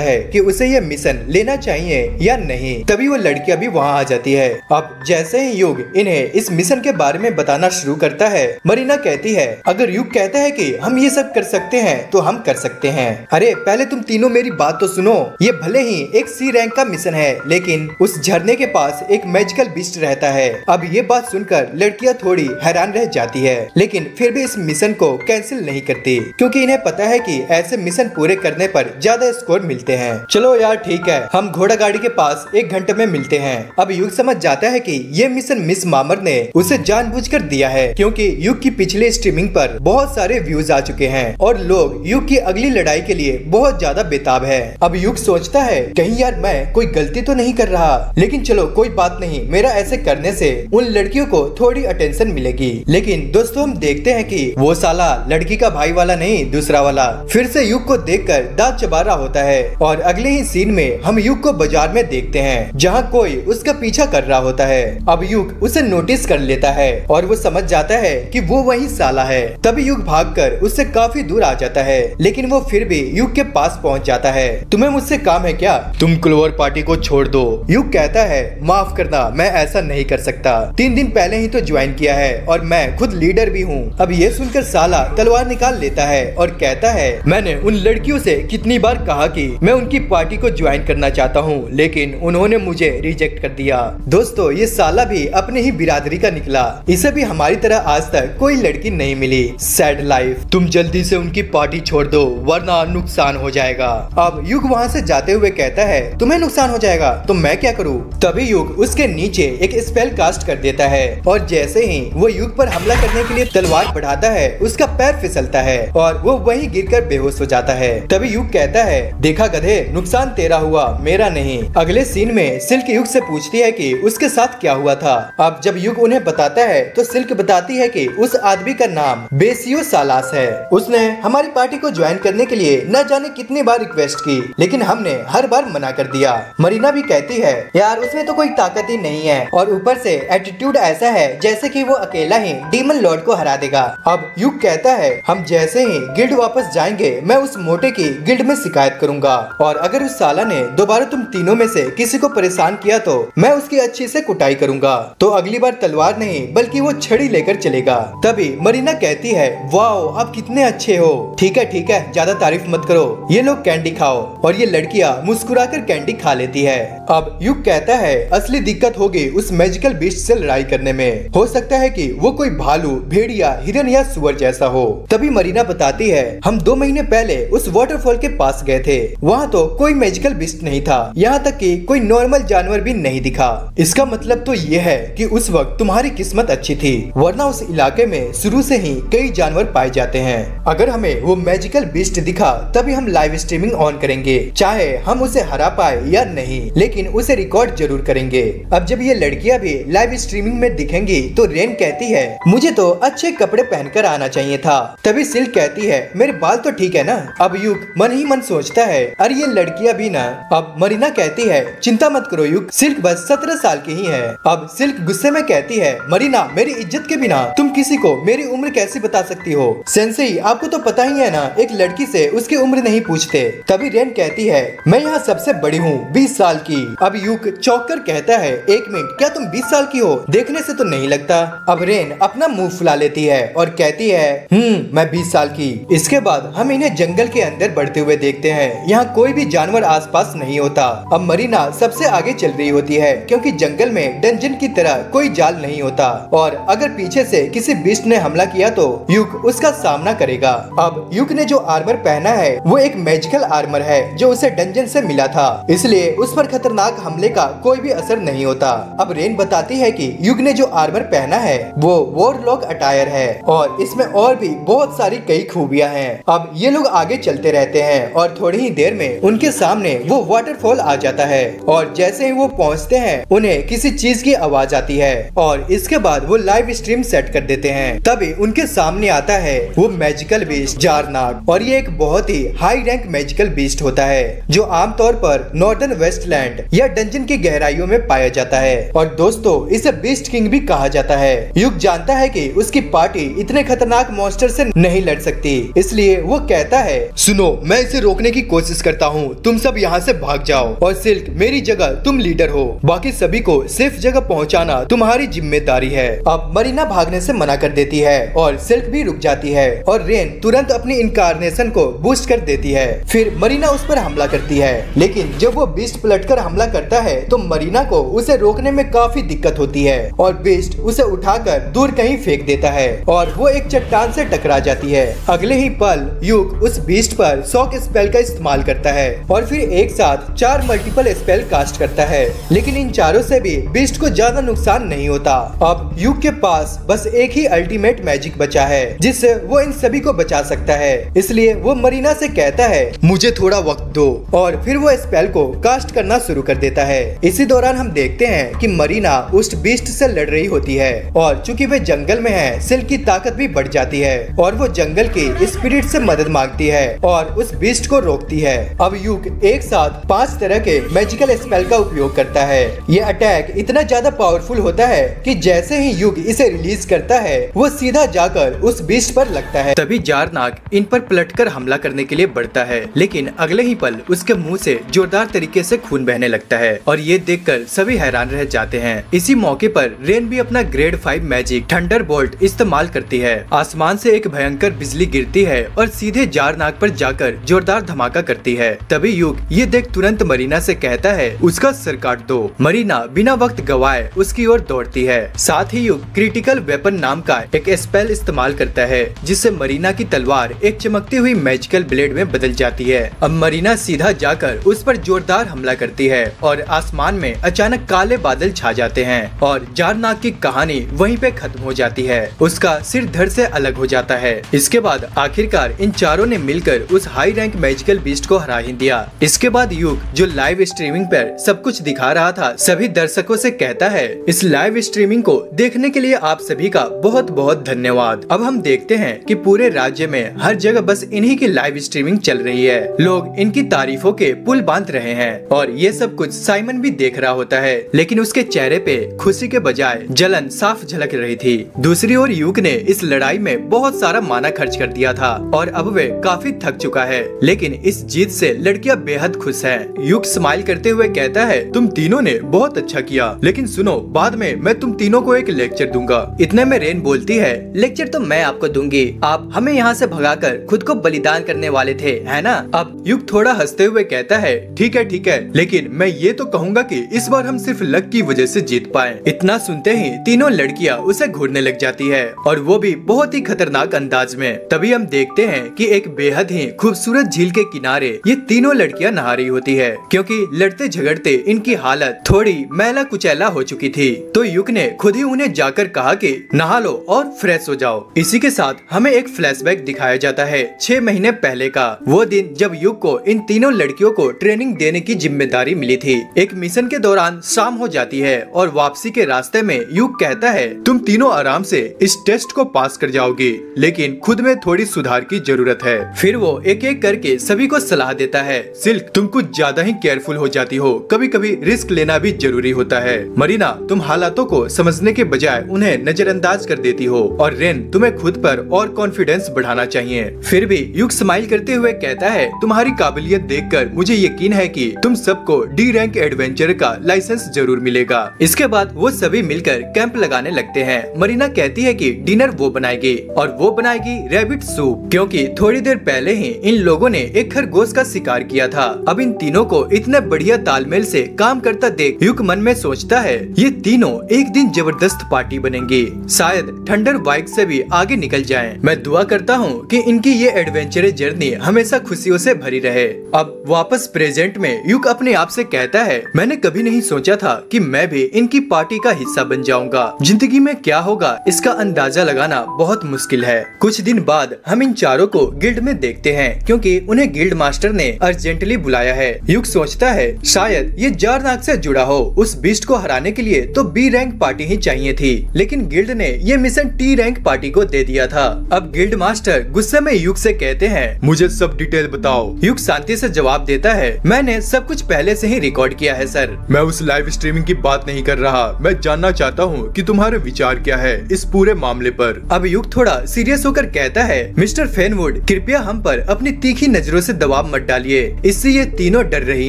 Speaker 1: है कि उसे यह मिशन लेना चाहिए या नहीं। तभी वो लड़कियां भी वहाँ आ जाती है। अब जैसे ही युग इन्हें इस मिशन के बारे में बताना शुरू करता है, मरीना कहती है अगर युग कहता है कि हम ये सब कर सकते हैं तो हम कर सकते हैं। अरे पहले तुम तीनों मेरी बात तो सुनो। ये भले ही एक सी रैंक का मिशन है लेकिन उस झरने के पास एक मैजिकल बीस्ट रहता है। अब ये बात सुनकर लड़कियां थोड़ी हैरान रह जाती है, लेकिन फिर भी इस मिशन को कैंसिल नहीं करती क्योंकि इन्हें पता है कि ऐसे मिशन पूरे करने पर ज्यादा स्कोर मिलते हैं। चलो यार ठीक है, हम घोड़ा गाड़ी के पास 1 घंटे में मिलते हैं। अब युग समझ जाता है कि ये मिशन मिस मामर ने उसे जानबूझकर दिया है क्योंकि युग की पिछले स्ट्रीमिंग पर बहुत सारे व्यूज आ चुके हैं और लोग युग की अगली लड़ाई के लिए बहुत ज्यादा बेताब है। अब युग सोचता है कहीं यार मैं कोई गलती तो नहीं कर रहा, लेकिन चलो कोई बात नहीं, मेरा ऐसे करने से उन लड़कियों को थोड़ी अटेंशन मिलेगी। लेकिन दोस्तों हम देखते हैं कि वो साला लड़की का भाई वाला नहीं दूसरा वाला फिर से युग को देखकर दांत चबा रहा होता है और अगले ही सीन में हम युग को बाजार में देखते हैं जहाँ कोई उसका पीछा कर रहा होता है। अब युग उसे नोटिस कर लेता है और वो समझ जाता है कि वो वही साला है। तभी युग भागकर उससे काफी दूर आ जाता है, लेकिन वो फिर भी युग के पास पहुंच जाता है। तुम्हें मुझसे काम है क्या?
Speaker 2: तुम क्लोवर पार्टी को छोड़ दो।
Speaker 1: युग कहता है माफ करना, मैं ऐसा नहीं कर सकता। 3 दिन पहले ही तो ज्वाइन किया है और मैं खुद लीडर भी हूँ। अब ये सुनकर साला तलवार निकाल लेता है और कहता है मैंने उन लड़कियों से कितनी बार कहा कि मैं उनकी पार्टी को ज्वाइन करना चाहता हूँ, लेकिन उन्होंने मुझे रिजेक्ट कर दिया। दोस्तों ये साला भी अपनी ही बिरादरी का निकला। इसे भी हमारी तरह आज तक कोई लड़की नहीं मिली। Sad life.
Speaker 2: तुम जल्दी से उनकी पार्टी छोड़ दो वरना नुकसान हो जाएगा।
Speaker 1: अब युग वहाँ से जाते हुए कहता है तुम्हें नुकसान हो जाएगा तो मैं क्या करूँ? तभी युग उसके नीचे एक स्पेल कास्ट कर देता है और जैसे ही वो युग पर हमला करने के लिए तलवार बढ़ाता है उसका पैर फिसलता है और वो वहीं गिरकर बेहोश हो जाता है। तभी युग कहता है देखा गधे, नुकसान तेरा हुआ मेरा नहीं। अगले सीन में सिल्क युग से पूछती है कि उसके साथ क्या हुआ था। अब जब युग उन्हें बताता है तो सिल्क बताती है कि उस आदमी का नाम बेसियो सालास है। उसने हमारी पार्टी को ज्वाइन करने के लिए न जाने कितनी बार रिक्वेस्ट की, लेकिन हमने हर बार मना कर दिया। मरीना भी कहती है यार उसमें तो कोई ताकत ही नहीं है और ऊपर से एटीट्यूड ऐसा है जैसे कि वो अकेला ही डीमन लॉर्ड को हरा देगा। अब युग कहता है हम जैसे ही गिल्ड वापस जाएंगे मैं उस मोटे की गिल्ड में शिकायत करूंगा और अगर उस साला ने दोबारा तुम तीनों में से किसी को परेशान किया तो मैं उसकी अच्छी से कुटाई करूंगा। तो अगली बार तलवार नहीं बल्कि वो छड़ी लेकर चलेगा। तभी मरीना कहती है वाओ आप कितने अच्छे हो। ठीक है ज्यादा तारीफ मत करो, ये लोग कैंडी खाओ। और ये लड़कियां मुस्कुराकर कैंडी खा लेती है। अब युग कहता है असली दिक्कत होगी उस मैजिकल बीस्ट से लड़ाई करने में। हो सकता है कि वो कोई भालू, भेड़िया, हिरन या सुअर जैसा हो। तभी मरीना बताती है हम 2 महीने पहले उस वाटरफॉल के पास गए थे, वहाँ तो कोई मैजिकल बीस्ट नहीं था, यहाँ तक कि कोई नॉर्मल जानवर भी नहीं दिखा। इसका मतलब तो ये है कि उस वक्त तुम्हारी किस्मत अच्छी थी, वरना उस इलाके में शुरू से ही कई जानवर पाए जाते हैं। अगर हमें वो मैजिकल बीस्ट दिखा तभी हम लाइव स्ट्रीमिंग ऑन करेंगे, चाहे हम उसे हरा पाए या नहीं, लेकिन उसे रिकॉर्ड जरूर करेंगे। अब जब ये लड़कियां भी लाइव स्ट्रीमिंग में दिखेंगी तो रेन कहती है मुझे तो अच्छे कपड़े पहनकर आना चाहिए था। तभी सिल्क कहती है मेरे बाल तो ठीक है ना। अब युग मन ही मन सोचता है अरे ये लड़कियां भी ना। अब मरीना कहती है चिंता मत करो युग, सिल्क बस 17 साल की ही है। अब सिल्क गुस्से में कहती है मरीना मेरी इज्जत के बिना तुम किसी को मेरी उम्र कैसी बता सकती हो। सेंसेई आपको तो पता ही है ना, एक लड़की से उसकी उम्र नहीं पूछते। तभी रेन कहती है मैं यहाँ सबसे बड़ी हूँ, 20 साल की। अब यूक चौंक कर कहता है 1 मिनट, क्या तुम 20 साल की हो? देखने से तो नहीं लगता। अब रेन अपना मुंह फुला लेती है और कहती है मैं 20 साल की। इसके बाद हम इन्हें जंगल के अंदर बढ़ते हुए देखते हैं। यहाँ कोई भी जानवर आसपास नहीं होता। अब मरीना सबसे आगे चल रही होती है क्योंकि जंगल में डंजन की तरह कोई जाल नहीं होता और अगर पीछे से किसी बीस्ट ने हमला किया तो यूक उसका सामना करेगा। अब यूक ने जो आर्मर पहना है वो एक मैजिकल आर्मर है जो उसे डंजन से मिला था, इसलिए उस पर खतरनाक हमले का कोई भी असर नहीं होता। अब रेन बताती है कि यूक ने जो आर्मर पहना है वो वॉरलॉक अटायर है और इसमें और भी बहुत सारी कई खूबियां हैं। अब ये लोग आगे चलते रहते हैं और थोड़ी ही देर में उनके सामने वो वाटरफॉल आ जाता है और जैसे ही वो पहुंचते हैं उन्हें किसी चीज की आवाज आती है और इसके बाद वो लाइव स्ट्रीम सेट कर देते हैं। तभी उनके सामने आता है वो मैजिकल बीस्ट जारनाग और ये एक बहुत ही हाई रैंक मैजिकल बीस्ट होता है जो आमतौर पर नॉर्दर्न वेस्टलैंड या डंजन की गहराइयों में पाया जाता है और दोस्तों इसे बीस्ट किंग भी कहा जाता है। युग जानता है कि उसकी पार्टी इतने खतरनाक मॉन्स्टर से नहीं लड़ सकती, इसलिए वो कहता है
Speaker 2: सुनो, मैं इसे रोकने की कोशिश करता हूँ, तुम सब यहाँ से भाग जाओ और सिल्क मेरी जगह तुम लीडर हो, बाकी सभी को सेफ जगह पहुँचाना तुम्हारी जिम्मेदारी है।
Speaker 1: अब मरीना भागने से मना कर देती है और सिल्क भी रुक जाती है और रेन तुरंत अपनी इनकारनेशन को बूस्ट कर देती है। फिर मरीना उस पर हमला करती है, लेकिन जब वो बीस्ट पलटकर हमला करता है तो मरीना को उसे रोकने में काफी दिक्कत होती है और बीस्ट उसे उठाकर दूर कहीं फेंक देता है और वो एक चट्टान से टकरा जाती है। अगले ही पल यूक उस बीस्ट पर शॉक स्पेल का इस्तेमाल करता है और फिर एक साथ 4 मल्टीपल स्पेल कास्ट करता है, लेकिन इन चारों से भी बीस्ट को ज्यादा नुकसान नहीं होता। अब यूक के पास बस एक ही अल्टीमेट मैजिक बचा है जिससे वो इन सभी को बचा सकता है, इसलिए वो मरीना से कहता है
Speaker 2: मुझे थोड़ा वक्त दो
Speaker 1: और फिर वो स्पेल को कास्ट करना शुरू कर देता है। इसी दौरान हम देखते हैं कि मरीना उस बीस्ट से लड़ रही होती है और चूंकि वे जंगल में है, सिल्क की ताकत भी बढ़ जाती है और वो जंगल की स्पिरिट से मदद मांगती है और उस बीस्ट को रोकती है। अब यूक एक साथ 5 तरह के मैजिकल स्पेल का उपयोग करता है। ये अटैक इतना ज्यादा पावरफुल होता है कि जैसे ही युग इसे रिलीज करता है वो सीधा जाकर उस बीस्ट पर लगता है।
Speaker 3: तभी जारनाग इन पर पलटकर हमला करने के लिए बढ़ता है, लेकिन अगले ही पल उसके मुंह से जोरदार तरीके से खून बहने लगता है और ये देखकर सभी हैरान रह जाते हैं। इसी मौके पर रेन भी अपना ग्रेड 5 मैजिक थंडरबोल्ट इस्तेमाल करती है। आसमान से एक भयंकर बिजली गिरती है और सीधे जारनाग पर जाकर जोरदार धमाका करती है। तभी युग ये देख तुरंत मरीना से कहता है उसका सर काट दो। मरीना बिना वक्त गवाए उसकी ओर दौड़ती है। साथ ही युग क्रिटिकल वेपन नाम का एक स्पेल इस्तेमाल करता है जिससे मरीना की तलवार एक चमकती हुई मैजिकल ब्लेड में बदल जाती है। अब मरीना सीधा जाकर उस पर जोरदार हमला करती है और आसमान में अचानक काले बादल छा जाते हैं और जारनाग की कहानी वहीं पे खत्म हो जाती है। उसका सिर धड़ से अलग हो जाता है। इसके बाद आखिरकार इन चारों ने मिलकर उस हाई रैंक मैजिकल बीस्ट को हरा ही दिया। इसके बाद युग जो लाइव स्ट्रीमिंग पर सब कुछ दिखा रहा था सभी दर्शकों से कहता है इस लाइव स्ट्रीमिंग को देखने के लिए आप सभी का बहुत बहुत धन्यवाद। अब हम देखते हैं कि पूरे राज्य में हर जगह बस इन्हीं की लाइव स्ट्रीमिंग चल रही है। लोग इनकी तारीफों के पुल बांध रहे हैं और ये सब कुछ साइमन भी देख रहा होता है, लेकिन उसके चेहरे पे खुशी के बजाय जलन साफ झलक रही थी। दूसरी ओर युग ने इस लड़ाई में बहुत सारा माना खर्च कर दिया था और अब वे काफी थक चुका है, लेकिन इस जीत से लड़कियां बेहद खुश हैं। युग स्माइल करते हुए कहता है तुम तीनों ने बहुत अच्छा किया, लेकिन सुनो बाद में मैं तुम तीनों को एक लेक्चर दूंगा। इतने में रेन बोलती है लेक्चर तो मैं आपको दूंगी, आप हमें यहाँ से भगाकर खुद को बलिदान करने वाले थे, है ना? अब युग थोड़ा हंसते हुए कहता है ठीक है, लेकिन मैं ये तो कहूँगा कि इस बार हम सिर्फ लक की वजह से जीत पाए। इतना सुनते ही तीनों लड़कियाँ उसे घूरने लग जाती है और वो भी बहुत ही खतरनाक अंदाज में। तभी हम देखते हैं कि एक बेहद ही खूबसूरत झील के किनारे ये तीनों लड़कियां नहा रही होती है, क्योंकि लड़ते झगड़ते इनकी हालत थोड़ी मैला कुचैला हो चुकी थी। तो युग ने खुद ही उन्हें जाकर कहा कि नहा लो और फ्रेश हो जाओ। इसी के साथ हमें एक फ्लैशबैक दिखाया जाता है 6 महीने पहले का, वो दिन जब युग को इन तीनों लड़कियों को ट्रेनिंग देने की जिम्मेदारी मिली थी। एक मिशन के दौरान शाम हो जाती है और वापसी के रास्ते में युग कहता है तुम तीनों आराम से इस टेस्ट को पास कर जाओगी, लेकिन खुद में थोड़ी सुधार की जरूरत है। फिर वो एक एक करके सभी को सलाह देता है सिल्क तुम कुछ ज्यादा ही केयरफुल हो जाती हो, कभी कभी रिस्क लेना भी जरूरी होता है। मरीना तुम हालातों को समझने के बजाय उन्हें नजरअंदाज कर देती हो और रेन तुम्हें खुद पर
Speaker 1: और कॉन्फिडेंस बढ़ाना चाहिए। फिर भी युग स्माइल करते हुए कहता है, तुम्हारी काबिलियत देखकर मुझे यकीन है कि तुम सबको डी रैंक एडवेंचर का लाइसेंस जरूर मिलेगा। इसके बाद वो सभी मिलकर कैंप लगाने लगते हैं। मरीना कहती है कि डिनर वो बनाएगी और वो बनाएगी रैबिट सूप, क्योंकि थोड़ी देर पहले ही इन लोगों ने एक खरगोश का शिकार किया था। अब इन तीनों को इतने बढ़िया तालमेल से काम करता देख युग मन में सोचता है, ये तीनों एक दिन जबरदस्त पार्टी बनेंगी, शायद थंडर बाइक से भी आगे निकल जाएं। मैं दुआ करता हूँ कि इनकी ये एडवेंचरस जर्नी हमेशा खुशियों से भरी रहे। अब वापस प्रेजेंट में युग अपने आप से कहता है, मैंने कभी नहीं सोचा था कि मैं भी इनकी पार्टी का हिस्सा बन जाऊंगा। जिंदगी में क्या होगा इसका अंदाजा लगाना बहुत मुश्किल है। कुछ दिन बाद हम इन चारों को गिल्ड में देखते हैं, क्योंकि उन्हें गिल्ड मास्टर ने अर्जेंटली बुलाया है। युग सोचता है शायद ये जारनाक से जुड़ा हो। उस बीस्ट को हराने के लिए तो बी रैंक पार्टी ही चाहिए थी, लेकिन गिल्ड ने ये मिशन टी रैंक पार्टी को दे दिया था। अब गिल्ड मास्टर गुस्से में युग से कहते हैं,
Speaker 2: मुझे सब डिटेल बताओ।
Speaker 1: युग शांति से जवाब देता है, मैंने सब कुछ पहले से ही रिकॉर्ड किया है सर।
Speaker 2: मैं उस लाइव स्ट्रीमिंग की बात नहीं कर रहा, मैं जानना चाहता हूँ कि तुम्हारे विचार क्या है इस पूरे मामले पर।
Speaker 1: अब युग थोड़ा सीरियस होकर कहता है, मिस्टर फेनवुड, कृपया हम पर अपनी तीखी नजरों से दबाव मत डालिए, इससे ये तीनों डर रही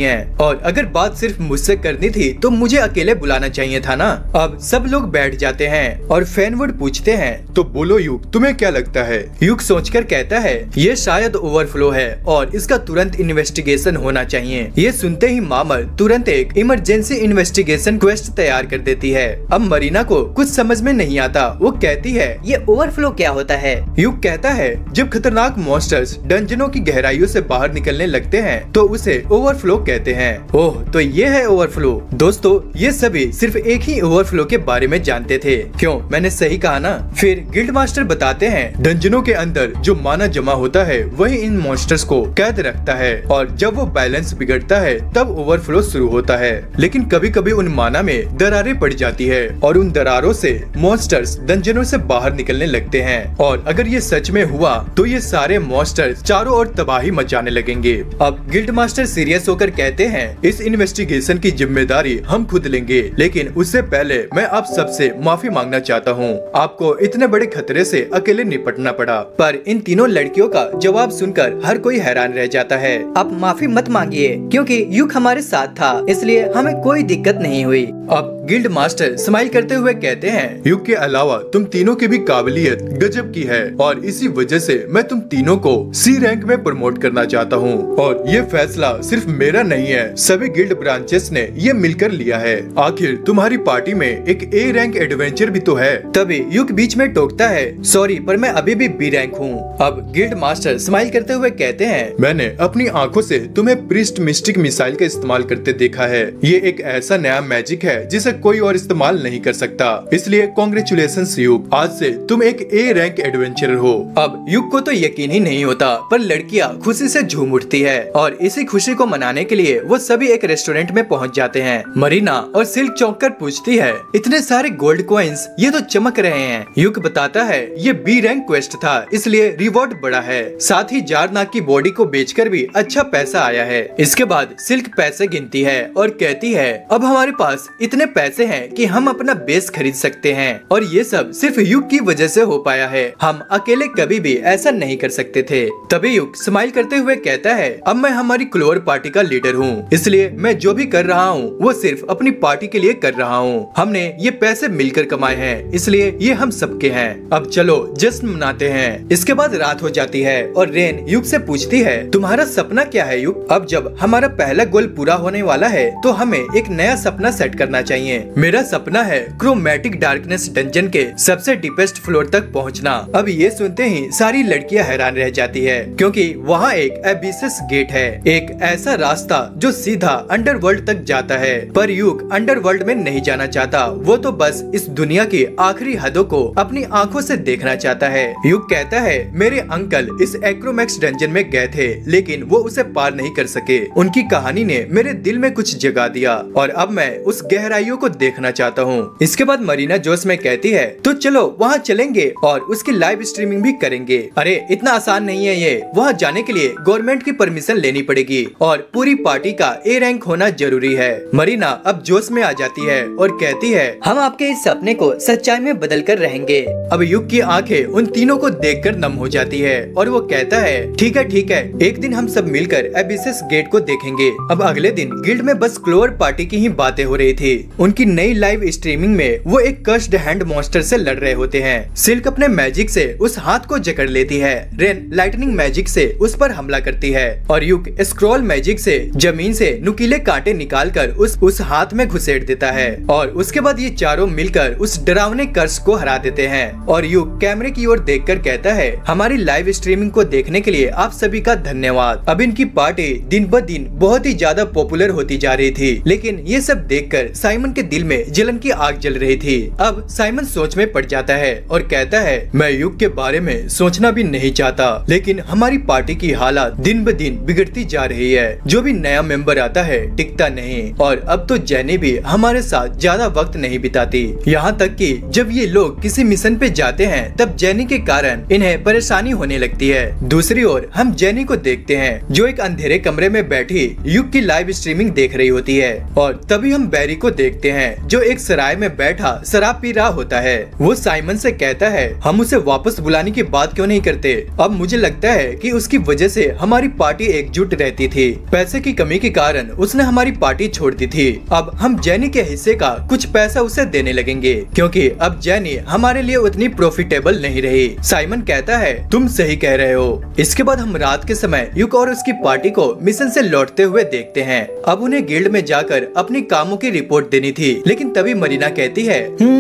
Speaker 1: हैं। और अगर बात सिर्फ मुझसे करनी थी तो मुझे अकेले बुलाना चाहिए था ना। अब सब लोग बैठ जाते हैं और फेनवुड पूछते हैं,
Speaker 2: तो बोलो युग, तुम्हें क्या लगता है?
Speaker 1: युग सोचकर कहता है, ये शायद ओवरफ्लो है और इसका तुरंत इन्वेस्टिगेशन होना चाहिए। ये सुनते ही मामर तुरंत एक इमरजेंसी इन्वेस्टिगेशन क्वेस्ट तैयार कर देती है। अब मरीना को कुछ समझ में नहीं आता। वो कहती है,
Speaker 3: ये ओवरफ्लो क्या होता है?
Speaker 1: युग कहता है, जब खतरनाक मॉन्स्टर्स डंजनों की गहराइयों से बाहर निकलने लगते हैं तो उसे ओवरफ्लो कहते हैं। ओह, तो ये है ओवरफ्लो। दोस्तों, ये सभी सिर्फ एक ही ओवरफ्लो के बारे में जानते थे। क्यों, मैंने सही कहा ना? फिर गिल्ड मास्टर बताते हैं,
Speaker 2: डंजनों के अंदर जो माना जमा होता है वही इन मॉन्स्टर्स को कैद रखता है, और जब वो बैलेंस बिगड़ता है तब ओवरफ्लो शुरू होता है। लेकिन कभी कभी उन माना में दरारें पड़ जाती है और उन दरारों से मॉन्स्टर्स डंजनों से बाहर निकलने लगते हैं। और अगर ये सच में हुआ तो ये सारे मॉन्स्टर्स चारों ओर तबाही मचाने लगेंगे।
Speaker 1: अब गिल्ड मास्टर सीरियस होकर कहते हैं,
Speaker 2: इस इन्वेस्टिगेशन की जिम्मेदारी हम खुद लेंगे, लेकिन उससे पहले मैं आप सबसे माफी मांगना चाहता हूँ। आपको इतने बड़े खतरे से अकेले निपटना पड़ा।
Speaker 1: पर इन तीनों लड़कियों का जवाब सुनकर हर कोई हैरान रह जाता है।
Speaker 3: आप माफी मत मांगिए, क्योंकि युग हमारे साथ था, इसलिए हमें कोई दिक्कत नहीं हुई।
Speaker 1: अब गिल्ड मास्टर स्माइल करते हुए कहते हैं,
Speaker 2: युग के अलावा तुम तीनों की भी काबिलियत गजब की है, और इसी वजह से मैं तुम तीनों को सी रैंक में प्रमोट करना चाहता हूँ। और ये फैसला सिर्फ मेरा नहीं है, सभी गिल्ड ब्रांचेस ने ये मिलकर लिया है। आखिर तुम्हारी पार्टी में एक ए रैंक एडवेंचर भी तो है।
Speaker 1: तभी युग बीच में टोकता है, सॉरी, पर मैं अभी भी बी रैंक हूँ। अब गिल्ड मास्टर स्माइल करते हुए कहते हैं,
Speaker 2: मैंने अपनी आंखों से तुम्हें प्रिस्ट मिस्टिक मिसाइल का इस्तेमाल करते देखा है। ये एक ऐसा नया मैजिक है जिसे कोई और इस्तेमाल नहीं कर सकता, इसलिए कांग्रेचुलेशंस युग, आज से तुम एक ए रैंक एडवेंचरर हो।
Speaker 1: अब युग को तो यकीन ही नहीं होता, पर लड़कियां खुशी से झूम उठती है और इसी खुशी को मनाने के लिए वो सभी एक रेस्टोरेंट में पहुंच जाते हैं। मरीना और सिल्क चौंक कर पूछती है, इतने सारे गोल्ड कॉइन्स, ये तो चमक रहे हैं। युग बताता है, ये बी रैंक क्वेस्ट था, इसलिए रिवॉर्ड बड़ा है, साथ ही जारनाक की बॉडी को बेचकर भी अच्छा पैसा आया है। इसके बाद सिल्क पैसे गिनती है और कहती है, अब हमारे पास इतने पैसे हैं कि हम अपना बेस खरीद सकते हैं, और ये सब सिर्फ युग की वजह से हो पाया है। हम अकेले कभी भी ऐसा नहीं कर सकते थे। तभी युग स्माइल करते हुए कहता है, अब मैं हमारी क्लोवर पार्टी का लीडर हूँ, इसलिए मैं जो भी कर रहा हूँ वो सिर्फ अपनी पार्टी के लिए कर रहा हूँ। हमने ये पैसे मिलकर कमाए हैं, इसलिए ये हम सबके हैं। अब चलो जश्न मनाते हैं। इसके बाद रात हो जाती है और रेन युग से पूछती है, तुम्हारा सपना क्या है युग? अब जब हमारा पहला गोल पूरा होने वाला है तो हमें एक नया सपना सेट करना चाहिए। मेरा सपना है क्रोमैटिक डार्कनेस डंजन के सबसे डीपेस्ट फ्लोर तक पहुंचना। अब ये सुनते ही सारी लड़कियां हैरान रह जाती है, क्योंकि वहाँ एक एबिसिस गेट है, एक ऐसा रास्ता जो सीधा अंडरवर्ल्ड तक जाता है। पर युग अंडरवर्ल्ड में नहीं जाना चाहता, वो तो बस इस दुनिया की आखिरी हदों को अपनी आंखों से देखना चाहता है। युग कहता है, मेरे अंकल इस एक्रोमैक्स डंजन में गए थे, लेकिन वो उसे पार नहीं कर सके। उनकी कहानी ने मेरे दिल में कुछ जगा दिया और अब मैं उस गहराइयों को देखना चाहता हूँ। इसके बाद मरीना जोश में कहती है तो चलो वहाँ चलेंगे और उसकी लाइव स्ट्रीमिंग भी करेंगे। अरे इतना आसान नहीं है ये, वहाँ जाने के लिए गवर्नमेंट की परमिशन लेनी पड़ेगी और पूरी पार्टी का ए रैंक होना जरूरी है। मरीना अब जोश में आ जाती है और कहती है
Speaker 3: हम आपके इस सपने को सच्चाई में बदल कर रहेंगे।
Speaker 1: अब युग की आंखें उन तीनों को देखकर नम हो जाती है और वो कहता है ठीक है, एक दिन हम सब मिलकर एबिसिस गेट को देखेंगे। अब अगले दिन गिल्ड में बस क्लोवर पार्टी की ही बातें हो रही थी। उनकी नई लाइव स्ट्रीमिंग में वो एक कर्स्ड हैंड मॉन्स्टर से लड़ रहे होते हैं। सिल्क अपने मैजिक से उस हाथ को जकड़ लेती है, रेन लाइटनिंग मैजिक से उस पर हमला करती है और युग स्क्रॉल मैजिक से जमीन से नुकीले कांटे निकालकर उस हाथ में घुसेड़ देता है और उसके बाद ये चारों मिलकर उस डरावने कर्स को हरा देते हैं। और युग कैमरे की ओर देखकर कहता है हमारी लाइव स्ट्रीमिंग को देखने के लिए आप सभी का धन्यवाद। अब इनकी पार्टी दिन ब दिन बहुत ही ज्यादा पॉपुलर होती जा रही थी, लेकिन ये सब देखकर साइमन के दिल में जलन की आग जल रही थी। अब साइमन सोच में पड़ जाता है और कहता है मैं युग के बारे में सोचना भी नहीं चाहता, लेकिन हमारी पार्टी की हालत दिन ब दिन बिगड़ती जा रही है। जो भी नया मेंबर आता है टिकता नहीं और अब तो जेनी भी हमारे साथ ज्यादा वक्त नहीं बिताती। यहाँ तक कि जब ये लोग किसी मिशन पे जाते हैं तब जेनी के कारण इन्हें परेशानी होने लगती है। दूसरी ओर हम जेनी को देखते हैं जो एक अंधेरे कमरे में बैठी युग की लाइव स्ट्रीमिंग देख रही होती है और तभी हम बैरी को देखते हैं जो एक सराय में बैठा शराब पी रहा होता है। वो साइमन से कहता है हम उसे वापस बुलाने की बात क्यों नहीं करते। अब मुझे लगता है कि उसकी वजह से हमारी पार्टी एकजुट रहती थी, पैसे की कमी के कारण उसने हमारी पार्टी छोड़ दी थी। अब हम जेनी के हिस्से का कुछ पैसा उसे देने लगेंगे क्योंकि अब जेनी हमारे लिए उतनी प्रॉफिटेबल नहीं रही। साइमन कहता है तुम सही कह रहे हो। इसके बाद हम रात के समय युग और उसकी पार्टी को मिशन से लौटते हुए देखते हैं। अब उन्हें गिल्ड में जाकर अपनी कामों की रिपोर्ट देनी थी, लेकिन तभी मरीना कहती है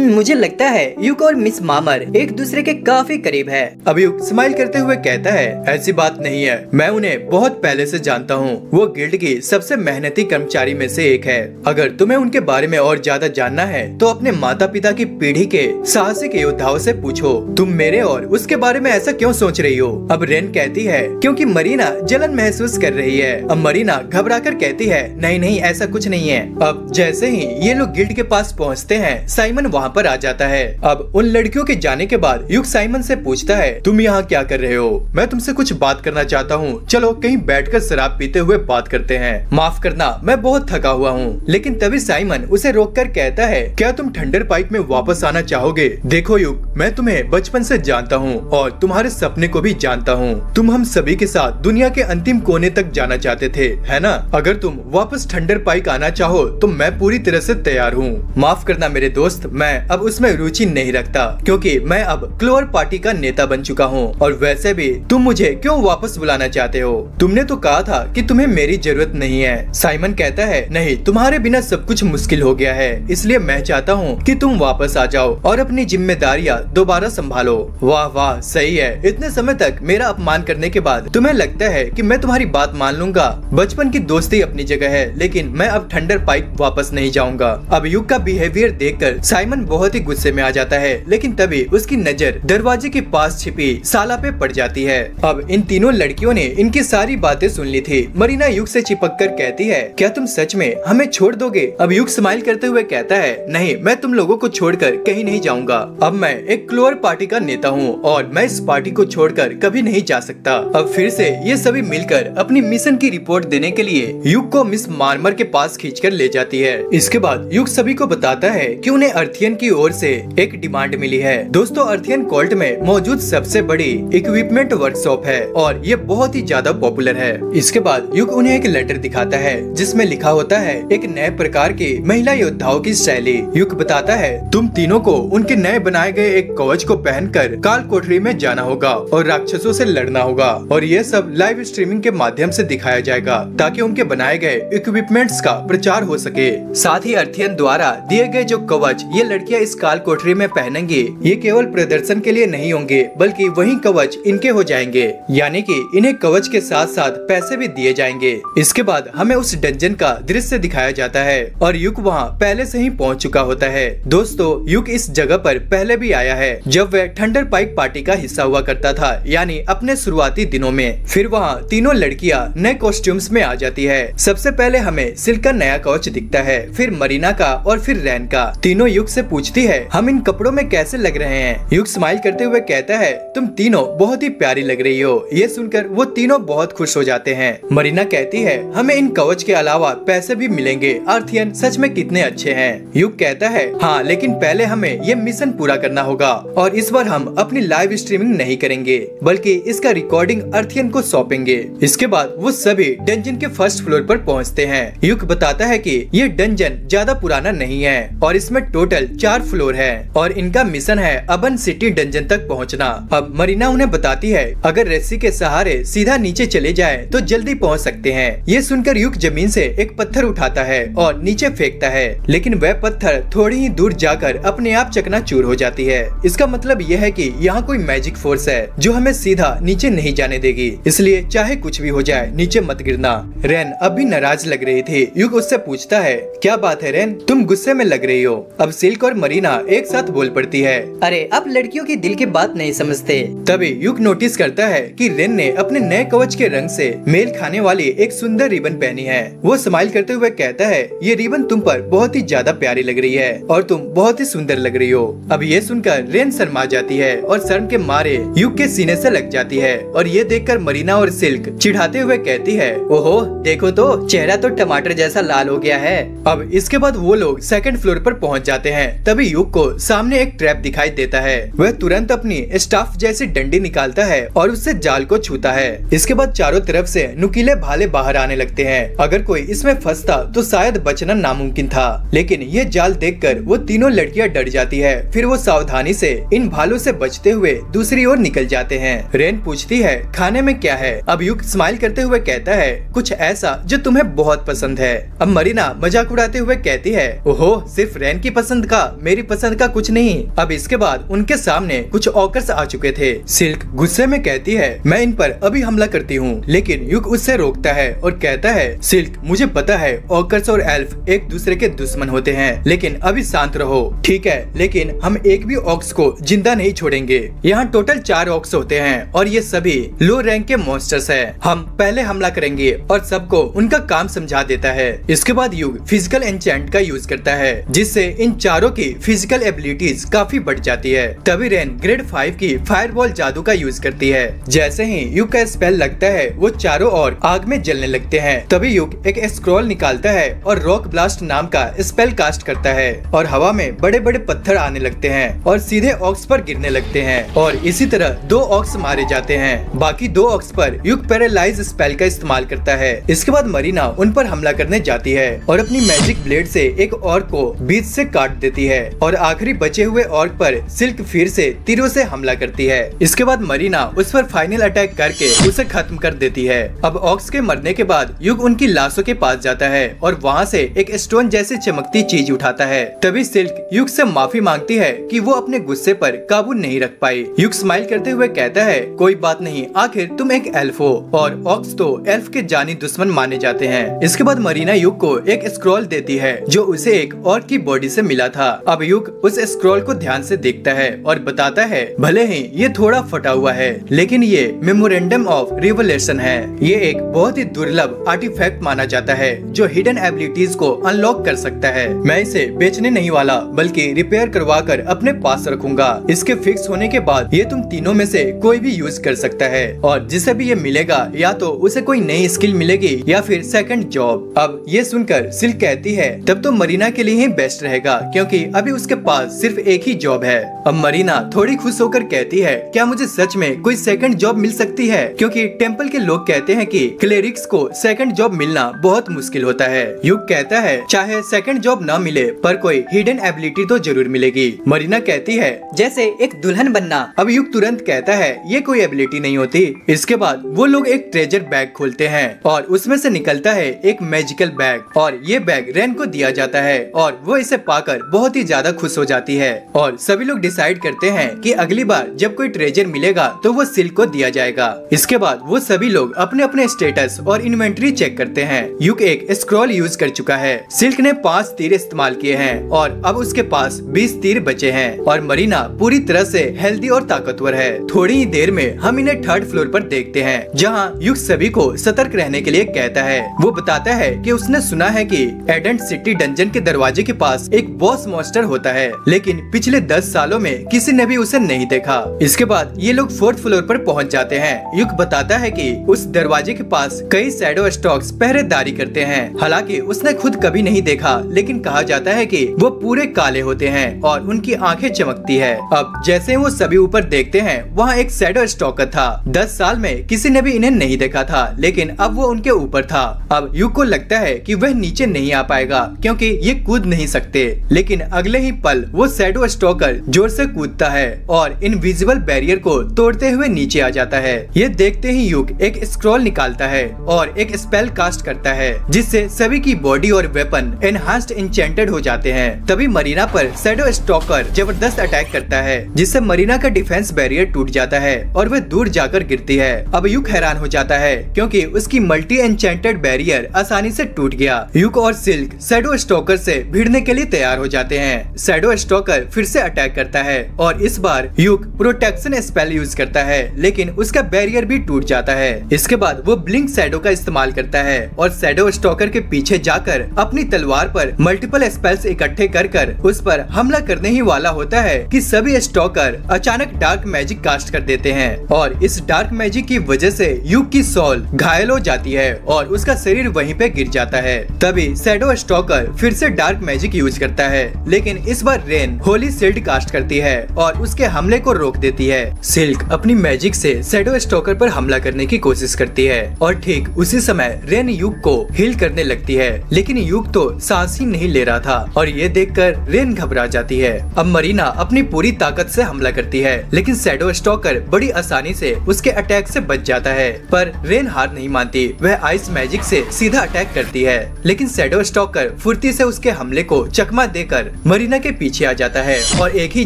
Speaker 3: मुझे लगता है युग और मिस मामर एक दूसरे के काफी करीब है।
Speaker 1: अब युग स्माइल करते हुए कहता है ऐसी बात नहीं है, मैं उन्हें बहुत पहले से जानता हूँ। वो गिल्ड की सबसे मेहनती कर्मचारी में से एक है। अगर तुम्हें उनके बारे में और ज्यादा जानना है तो अपने माता पिता की पीढ़ी के साहसिक योद्धाओं से पूछो। तुम मेरे और उसके बारे में ऐसा क्यों सोच रही हो। अब रेन कहती है क्योंकि मरीना जलन महसूस कर रही है। अब मरीना घबराकर कहती है नहीं ऐसा कुछ नहीं है। अब जैसे ही ये लोग गिल्ड के पास पहुँचते हैं साइमन वहाँ पर आ जाता है। अब उन लड़कियों के जाने के बाद युग साइमन से पूछता है तुम यहाँ क्या कर रहे हो, मैं तुमसे कुछ बात करना चाहता हूँ, चलो कहीं बैठकर शराब पीते हुए बात करते हैं। माफ करना मैं बहुत थका हुआ हूँ। लेकिन तभी साइमन उसे रोककर कहता है क्या तुम थंडर पाइक में वापस आना चाहोगे। देखो युग मैं तुम्हें बचपन से जानता हूँ और तुम्हारे सपने को भी जानता हूँ। तुम हम सभी के साथ दुनिया के अंतिम कोने तक जाना चाहते थे, है ना। अगर तुम वापस थंडर पाइक आना चाहो तो मैं पूरी तरह से तैयार हूँ। माफ करना मेरे दोस्त, मैं अब उसमें रुचि नहीं रखता क्योंकि मैं अब क्लोवर पार्टी का नेता बन चुका हूँ। और वैसे भी तुम मुझे क्यों वापस बुलाना चाहते हो, तुमने तो कहा था कि तुम्हें मेरी जरूरत नहीं है। साइमन कहता है नहीं, तुम्हारे बिना सब कुछ मुश्किल हो गया है, इसलिए मैं चाहता हूँ कि तुम वापस आ जाओ और अपनी जिम्मेदारियाँ दोबारा संभालो। वाह वाह सही है, इतने समय तक मेरा अपमान करने के बाद तुम्हें लगता है कि मैं तुम्हारी बात मान लूंगा। बचपन की दोस्ती अपनी जगह है, लेकिन मैं अब थंडर पाइक वापस नहीं जाऊंगा। अब युग का बिहेवियर देखकर साइमन बहुत ही गुस्से में आ जाता है, लेकिन तभी उसकी नजर दरवाजे के पास छिपी साला पे पड़ जाती है। अब इन तीनों लड़कियों ने इनकी सारी बातें सुन ली थी। मरीना युग से चिपक कर कहती है क्या तुम सच में हमें छोड़ दोगे। अब युग स्माइल करते हुए कहता है नहीं, मैं तुम लोगों को छोड़कर कहीं नहीं जाऊंगा। अब मैं एक क्लोवर पार्टी का नेता हूँ और मैं इस पार्टी को छोड़कर कभी नहीं जा सकता। अब फिर से ये सभी मिलकर अपनी मिशन की रिपोर्ट देने के लिए युग को मिस मार्मर के पास खींचकर ले जाती है। इसके बाद युग सभी को बताता है कि उन्हें अर्थियन की ओर से एक डिमांड मिली है। दोस्तों अर्थियन कोल्ट में मौजूद सबसे बड़ी इक्विपमेंट वर्कशॉप है और ये बहुत ही ज्यादा पॉपुलर है। इसके बाद युग उन्हें एक लेटर दिखाता है जिसमें लिखा होता है एक नए प्रकार की महिला योद्धाओं की शैली। युग बताता है तुम तीनों को उनके नए बनाए गए एक कवच को पहनकर काल कोठरी में जाना होगा और राक्षसों से लड़ना होगा और ये सब लाइव स्ट्रीमिंग के माध्यम से दिखाया जाएगा ताकि उनके बनाए गए इक्विपमेंट्स का प्रचार हो सके। साथ ही अर्थियन द्वारा दिए गए जो कवच ये लड़कियां इस काल कोठरी में पहनेंगी ये केवल प्रदर्शन के लिए नहीं होंगे बल्कि वही कवच इनके हो जाएंगे, यानी कि इन्हें कवच के साथ साथ पैसे भी दिए जाएंगे। इसके बाद हमें उस डंजन का दृश्य दिखाया जाता है और युग वहाँ पहले से ही पहुँच चुका होता है। दोस्तों युग इस जगह पर पहले भी आया है जब वह थंडर पाइक पार्टी का हिस्सा हुआ करता था, यानी अपने शुरुआती दिनों में। फिर वहाँ तीनों लड़कियाँ नए कॉस्ट्यूम्स में आ जाती है। सबसे पहले हमें सिल्क का नया कवच दिखता है, फिर
Speaker 3: फिर मरीना का और फिर रैन का। तीनों युग से पूछती है हम इन कपड़ों में कैसे लग रहे हैं। युग स्माइल करते हुए कहता है तुम तीनों बहुत ही प्यारी लग रही हो। ये सुनकर वो तीनों बहुत खुश हो जाते हैं। मरीना कहती है हमें इन कवच के अलावा पैसे भी मिलेंगे। आर्थियन सच में कितने अच्छे हैं। युग कहता है हाँ, लेकिन पहले हमें ये मिशन पूरा करना होगा और इस बार हम अपनी लाइव स्ट्रीमिंग नहीं करेंगे बल्कि इसका रिकॉर्डिंग अर्थियन को सौंपेंगे। इसके बाद वो सभी डंजन के फर्स्ट फ्लोर पर पहुंचते हैं। युग बताता है कि ये डंजन ज्यादा पुराना नहीं है और इसमें टोटल 4 फ्लोर है और इनका मिशन है अबन सिटी डंजन तक पहुंचना। अब मरीना उन्हें बताती है अगर रस्सी के सहारे सीधा नीचे चले जाए तो जल्दी पहुंच सकते हैं। ये सुनकर युग जमीन से एक पत्थर उठाता है और नीचे फेंकता है, लेकिन वह पत्थर थोड़ी ही दूर जाकर अपने आप चकनाचूर हो जाती है। इसका मतलब यह है कि यहाँ कोई मैजिक फोर्स है जो हमें सीधा नीचे नहीं जाने देगी, इसलिए चाहे कुछ भी हो जाए नीचे मत गिरना। रैन अब भी नाराज लग रही थी। युग उससे पूछता है क्या बात है रैन, तुम गुस्से में लग रही हो। अब सिल्क और मरीना एक साथ बोल पड़ती है
Speaker 4: अरे अब लड़कियों की दिल की बात नहीं समझते।
Speaker 3: तभी युग नोटिस करता है कि रेन ने अपने नए कवच के रंग से मेल खाने वाली एक सुंदर रिबन पहनी है। वो स्माइल करते हुए कहता है ये रिबन तुम पर बहुत ही ज्यादा प्यारी लग रही है और तुम बहुत ही सुंदर लग रही हो। अब ये सुनकर रेन शर्मा जाती है और शर्म के मारे युग के सीने से लग जाती है और ये देखकर मरीना और सिल्क चिढ़ाते हुए कहती है ओहो देखो तो चेहरा तो टमाटर जैसा लाल हो गया है। अब इसके बाद वो लोग सेकंड फ्लोर पर पहुंच जाते हैं। तभी युग को सामने एक ट्रैप दिखाई देता है। वह तुरंत अपनी स्टाफ जैसी डंडी निकालता है और उससे जाल को छूता है। इसके बाद चारों तरफ से नुकीले भाले बाहर आने लगते हैं। अगर कोई इसमें फंसता तो शायद बचना नामुमकिन था, लेकिन ये जाल देखकर वो तीनों लड़कियां डर जाती है। फिर वो सावधानी से इन भालों से बचते हुए दूसरी ओर निकल जाते हैं। रेन पूछती है खाने में क्या है। अब युग स्माइल करते हुए कहता है कुछ ऐसा जो तुम्हें बहुत पसंद है। अब मरीना मजाक उड़ाते हुए कहती है ओहो सिर्फ रेन की पसंद का, मेरी पसंद का कुछ नहीं। अब इसके बाद उनके सामने कुछ ऑकर्स आ चुके थे। सिल्क गुस्से में कहती है मैं इन पर अभी हमला करती हूँ, लेकिन युग उससे रोकता है और कहता है सिल्क मुझे पता है ऑकर्स और एल्फ एक दूसरे के दुश्मन होते हैं, लेकिन अभी शांत रहो ठीक है, लेकिन हम एक भी ऑक्स को जिंदा नहीं छोड़ेंगे। यहाँ टोटल 4 ऑक्स होते हैं और ये सभी लो रैंक के मॉन्स्टर्स हैं। हम पहले हमला करेंगे और सबको उनका काम समझा देता है। इसके बाद युग फिजिकल एन्चेंट का यूज करता है जिससे इन चारों की फिजिकल एबिलिटीज काफी बढ़ जाती है। तभी रेन ग्रेड 5 की फायरबॉल जादू का यूज करती है। जैसे ही युग का स्पेल लगता है वो चारों ओर आग में जलने लगते हैं। तभी युग एक स्क्रॉल निकालता है और रॉक ब्लास्ट नाम का स्पेल कास्ट करता है और हवा में बड़े बड़े पत्थर आने लगते हैं और सीधे ऑक्स पर गिरने लगते हैं और इसी तरह 2 ऑक्स मारे जाते हैं। बाकी 2 ऑक्स पर युग पैरालाइज स्पेल का इस्तेमाल करता है। इसके बाद मरीना उन पर हमला करने जाती है और अपनी मैजिक ब्लेड से एक ऑर्क को बीच से काट देती है और आखिरी बचे हुए ऑर्क पर सिल्क फिर से तीरों से हमला करती है। इसके बाद मरीना उस पर फाइनल अटैक करके उसे खत्म कर देती है। अब ऑक्स के मरने के बाद युग उनकी लाशों के पास जाता है और वहाँ से एक स्टोन जैसी चमकती चीज उठाता है। तभी सिल्क युग से माफी मांगती है कि वो अपने गुस्से पर काबू नहीं रख पाई। युग स्माइल करते हुए कहता है कोई बात नहीं, आखिर तुम एक एल्फ हो और ऑक्स तो एल्फ के जानी दुश्मन माने जाते हैं। इसके बाद मरीना युग को एक स्क्रॉल देती है जो उसे एक ऑर्क की बॉडी से मिला था। अब युग उस स्क्रॉल को ध्यान से देखता है और बताता है भले ही ये थोड़ा फटा हुआ है, लेकिन ये मेमोरेंडम ऑफ रिवोल्यूशन है। ये एक बहुत ही दुर्लभ आर्टिफैक्ट माना जाता है जो हिडन एबिलिटीज को अनलॉक कर सकता है। मैं इसे बेचने नहीं वाला बल्कि रिपेयर करवा कर अपने पास रखूंगा। इसके फिक्स होने के बाद ये तुम तीनों में से कोई भी यूज कर सकता है और जिसे भी ये मिलेगा या तो उसे कोई नई स्किल मिलेगी या फिर सेकंड जॉब। अब ये सुनकर सिल्क कहती है तब तो मरीना के लिए ही बेस्ट रहेगा क्योंकि अभी उसके पास सिर्फ एक ही जॉब है। अब मरीना थोड़ी खुश होकर कहती है क्या मुझे सच में कोई सेकंड जॉब मिल सकती है, क्योंकि टेम्पल के लोग कहते हैं कि क्लेरिक्स को सेकंड जॉब मिलना बहुत मुश्किल होता है। युग कहता है चाहे सेकंड जॉब न मिले पर कोई हिडन एबिलिटी तो जरूर मिलेगी। मरीना कहती है
Speaker 4: जैसे एक दुल्हन बनना।
Speaker 3: अब युग तुरंत कहता है ये कोई एबिलिटी नहीं होती। इसके बाद वो लोग एक ट्रेजर बैग खोलते हैं और उसमें से निकलता है एक मैजिकल बैग और ये बैग रेन को दिया जाता है और वो इसे पाकर बहुत ही ज्यादा खुश हो जाती है और सभी लोग डिसाइड करते हैं कि अगली बार जब कोई ट्रेजर मिलेगा तो वो सिल्क को दिया जाएगा। इसके बाद वो सभी लोग अपने अपने स्टेटस और इन्वेंटरी चेक करते हैं। युग एक स्क्रॉल यूज कर चुका है। सिल्क ने 5 तीर इस्तेमाल किए हैं और अब उसके पास 20 तीर बचे हैं और मरीना पूरी तरह से हेल्दी और ताकतवर है। थोड़ी ही देर में हम इन्हें 3rd फ्लोर पर देखते हैं जहाँ युग सभी को सतर्क रहने के लिए कहता है। वो बताता है कि उसने सुना है कि एडेंट अर्बेंट सिटी डंजन के दरवाजे के पास एक बॉस मॉन्स्टर होता है, लेकिन पिछले 10 सालों में किसी ने भी उसे नहीं देखा। इसके बाद ये लोग 4th फ्लोर पर पहुंच जाते हैं। युक बताता है कि उस दरवाजे के पास कई शैडो स्टॉक्स पहरेदारी करते हैं। हालांकि उसने खुद कभी नहीं देखा, लेकिन कहा जाता है कि वो पूरे काले होते हैं और उनकी आंखें चमकती है। अब जैसे वो सभी ऊपर देखते हैं, वहाँ एक शैडो स्टॉकर था। 10 साल में किसी ने भी इन्हें नहीं देखा था, लेकिन अब वो उनके ऊपर था। अब युक को लगता है कि वह नीचे नहीं आ पाएगा क्योंकि ये कूद नहीं सकते, लेकिन अगले ही पल वो शैडो स्टॉकर जोर से कूदता है और इनविजिबल बैरियर को तोड़ते हुए नीचे आ जाता है। ये देखते ही युक एक स्क्रॉल निकालता है और एक स्पेल कास्ट करता है, जिससे सभी की बॉडी और वेपन एनहांस्ड इंचेंटेड हो जाते हैं। तभी मरीना पर शैडो स्टॉकर जबरदस्त अटैक करता है, जिससे मरीना का डिफेंस बैरियर टूट जाता है और वह दूर जाकर गिरती है। अब युक हैरान हो जाता है क्योंकि उसकी मल्टी एन्चेंटेड बैरियर आसानी से टूट गया। युक और सिल्क शैडो स्टॉकर से भिड़ने के लिए तैयार हो जाते हैं। शैडो स्टॉकर फिर से अटैक करता है और इस बार युक प्रोटेक्शन स्पेल यूज करता है, लेकिन उसका बैरियर भी टूट जाता है। इसके बाद वो ब्लिंक शैडो का इस्तेमाल करता है और शैडो स्टॉकर के पीछे जाकर अपनी तलवार पर मल्टीपल स्पेल्स इकट्ठे कर उस पर हमला करने ही वाला होता है कि सभी स्टॉकर अचानक डार्क मैजिक कास्ट कर देते हैं और इस डार्क मैजिक की वजह से युक की सोल घायल हो जाती है और उसका शरीर वहीं पे गिर जाता है। तभी शैडो स्टॉकर फिर से डार्क मैजिक यूज करता है, लेकिन इस बार रेन होली शील्ड कास्ट करती है और उसके हमले को रोक देती है। सिल्क अपनी मैजिक से शैडो स्टॉकर पर हमला करने की कोशिश करती है और ठीक उसी समय रेन युक को हील करने लगती है, लेकिन युक तो सांस ही नहीं ले रहा था और ये देखकर रेन घबरा जाती है। अब मरीना अपनी पूरी ताकत से हमला करती है, लेकिन शैडो स्टॉकर बड़ी आसानी से उसके अटैक से बच जाता है। पर रेन हार नहीं मानती, वह आइस मैजिक से सीधा अटैक करती है, लेकिन शैडो स्टॉकर फुर्ती से उसके हमले को चकमा देकर मरीना के पीछे आ जाता है और एक ही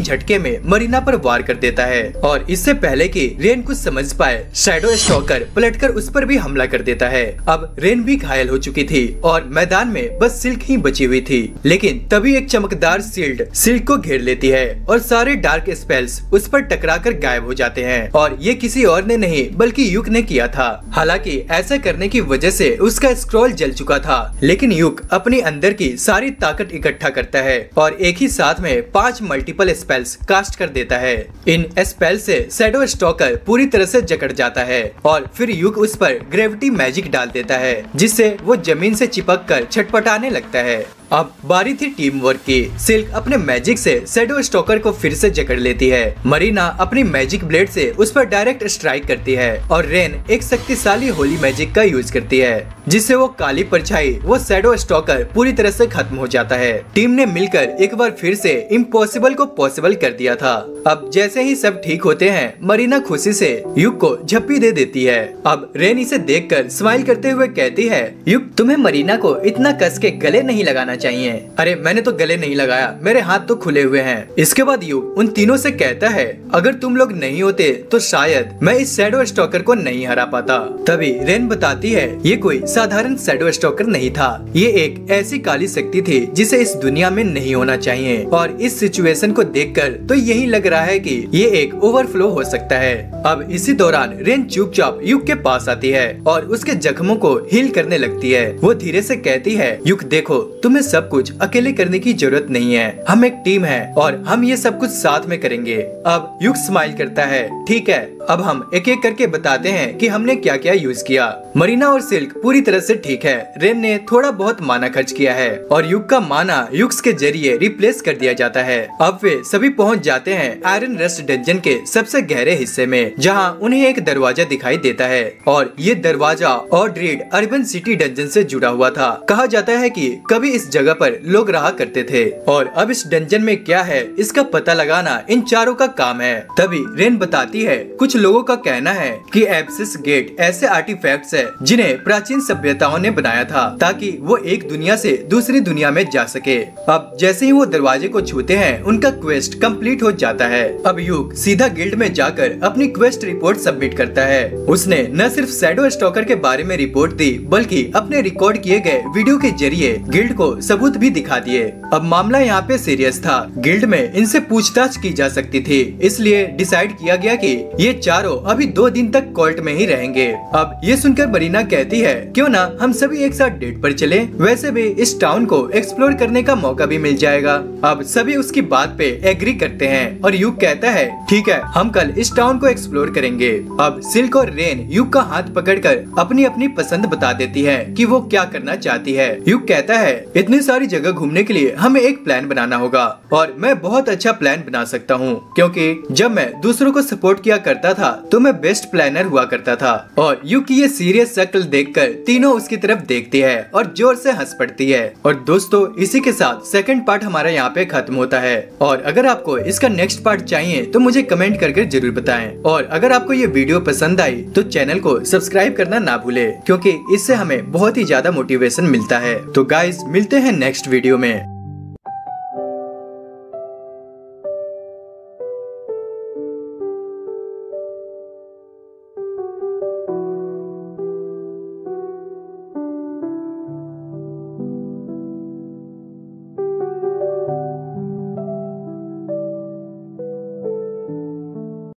Speaker 3: झटके में मरीना पर वार कर देता है। और इससे पहले कि रेन कुछ समझ पाए, शैडो स्टॉकर पलटकर उस पर भी हमला कर देता है। अब रेन भी घायल हो चुकी थी और मैदान में बस सिल्क ही बची हुई थी, लेकिन तभी एक चमकदार शील्ड सिल्क को घेर लेती है और सारे डार्क स्पेल्स उस पर टकराकर गायब हो जाते हैं। और ये किसी और ने नहीं बल्कि युक ने किया था। हालांकि ऐसा करने की वजह से उसका स्क्रॉल जल चुका था, लेकिन युक अपनी अंदर की सारी ताकत इकट्ठा करता है और एक ही साथ में 5 मल्टीपल स्पेल्स कास्ट कर देता है। इन स्पेल से शैडो स्टॉकर पूरी तरह से जकड़ जाता है और फिर युक उस पर ग्रेविटी मैजिक डाल देता है, जिससे वो जमीन से चिपक कर छटपटाने लगता है। अब बारी थी टीम वर्क की। सिल्क अपने मैजिक से शैडो स्टॉकर को फिर से जकड़ लेती है। मरीना अपनी मैजिक ब्लेड से उस पर डायरेक्ट स्ट्राइक करती है और रेन एक शक्तिशाली होली मैजिक का यूज करती है, जिससे वो काली परछाई वो शैडो स्टॉकर पूरी तरह से खत्म हो जाता है। टीम ने मिलकर एक बार फिर से इम्पॉसिबल को पॉसिबल कर दिया था। अब जैसे ही सब ठीक होते हैं, मरीना खुशी से युक को झप्पी दे देती है। अब रेन इसे देखकर स्माइल करते हुए कहती है,
Speaker 4: युक, तुम्हें मरीना को इतना कस के गले नहीं लगाना चाहिए।
Speaker 3: अरे मैंने तो गले नहीं लगाया, मेरे हाथ तो खुले हुए हैं। इसके बाद युक उन तीनों से कहता है, अगर तुम लोग नहीं होते तो शायद मैं इस शैडो स्टॉकर को नहीं हरा पाता। तभी रेन बताती है, ये कोई साधारण शैडो स्टॉकर नहीं था, ये एक ऐसी काली शक्ति थी जिसे इस दुनिया में नहीं होना चाहिए। और इस सिचुएशन को देखकर तो यही लग रहा है कि ये एक ओवरफ्लो हो सकता है। अब इसी दौरान रेन चुपचाप युक के पास आती है और उसके जख्मों को हील करने लगती है। वो धीरे से कहती है, युक देखो, तुम्हें सब कुछ अकेले करने की जरूरत नहीं है, हम एक टीम है और हम ये सब कुछ साथ में करेंगे। अब युक स्माइल करता है, ठीक है, अब हम एक एक करके बताते हैं कि हमने क्या क्या यूज किया। मरीना और सिल्क पूरी तरह से ठीक है, रेन ने थोड़ा बहुत माना खर्च किया है और युक का माना युक्स के जरिए रिप्लेस कर दिया जाता है। अब वे सभी पहुंच जाते हैं आयरन रस्ट डंजन के सबसे गहरे हिस्से में, जहां उन्हें एक दरवाजा दिखाई देता है और ये दरवाजा ऑड्रीड अर्बन सिटी डंजन से जुड़ा हुआ था। कहा जाता है कि कभी इस जगह पर लोग रहा करते थे और अब इस डंजन में क्या है इसका पता लगाना इन चारों का काम है। तभी रेन बताती है, कुछ लोगों का कहना है कि एब्सिस गेट ऐसे आर्टिफैक्ट्स है जिन्हें प्राचीन सभ्यताओं ने बनाया था ताकि वो एक दुनिया से दूसरी दुनिया में जा सके। अब जैसे ही वो दरवाजे को छूते हैं, उनका क्वेस्ट कंप्लीट हो जाता है। अब युक सीधा गिल्ड में जाकर अपनी क्वेस्ट रिपोर्ट सबमिट करता है। उसने न सिर्फ शैडो स्टॉकर के बारे में रिपोर्ट दी, बल्कि अपने रिकॉर्ड किए गए वीडियो के जरिए गिल्ड को सबूत भी दिखा दिए। अब मामला यहाँ पे सीरियस था। गिल्ड में इनसे पूछताछ की जा सकती थी, इसलिए डिसाइड किया गया कि ये चारों अभी 2 दिन तक कोर्ट में ही रहेंगे। अब ये सुनकर मरीना कहती है क्यों ना हम सभी एक साथ डेट पर चले, वैसे भी इस टाउन को एक्सप्लोर करने का मौका भी मिल जाएगा। अब सभी उसकी बात पे एग्री करते हैं और युग कहता है ठीक है, हम कल इस टाउन को एक्सप्लोर करेंगे। अब सिल्क और रेन युग का हाथ पकड़कर अपनी अपनी पसंद बता देती है कि वो क्या करना चाहती है। युग कहता है इतनी सारी जगह घूमने के लिए हमें एक प्लान बनाना होगा और मैं बहुत अच्छा प्लान बना सकता हूँ, क्योंकि जब मैं दूसरों को सपोर्ट किया करता था तो मैं बेस्ट प्लानर हुआ करता था। और युग की ये सीरियस शक्ल देखकर तीनों उसकी तरफ देखती है और जोर से हंस पड़ती है। और दोस्तों इसी के साथ सेकंड पार्ट हमारा यहाँ पे खत्म होता है। और अगर आपको इसका नेक्स्ट पार्ट चाहिए तो मुझे कमेंट करके जरूर बताएं। और अगर आपको ये वीडियो पसंद आई तो चैनल को सब्सक्राइब करना ना भूले, क्योंकि इससे हमें बहुत ही ज्यादा मोटिवेशन मिलता है। तो गाइस मिलते हैं नेक्स्ट वीडियो में।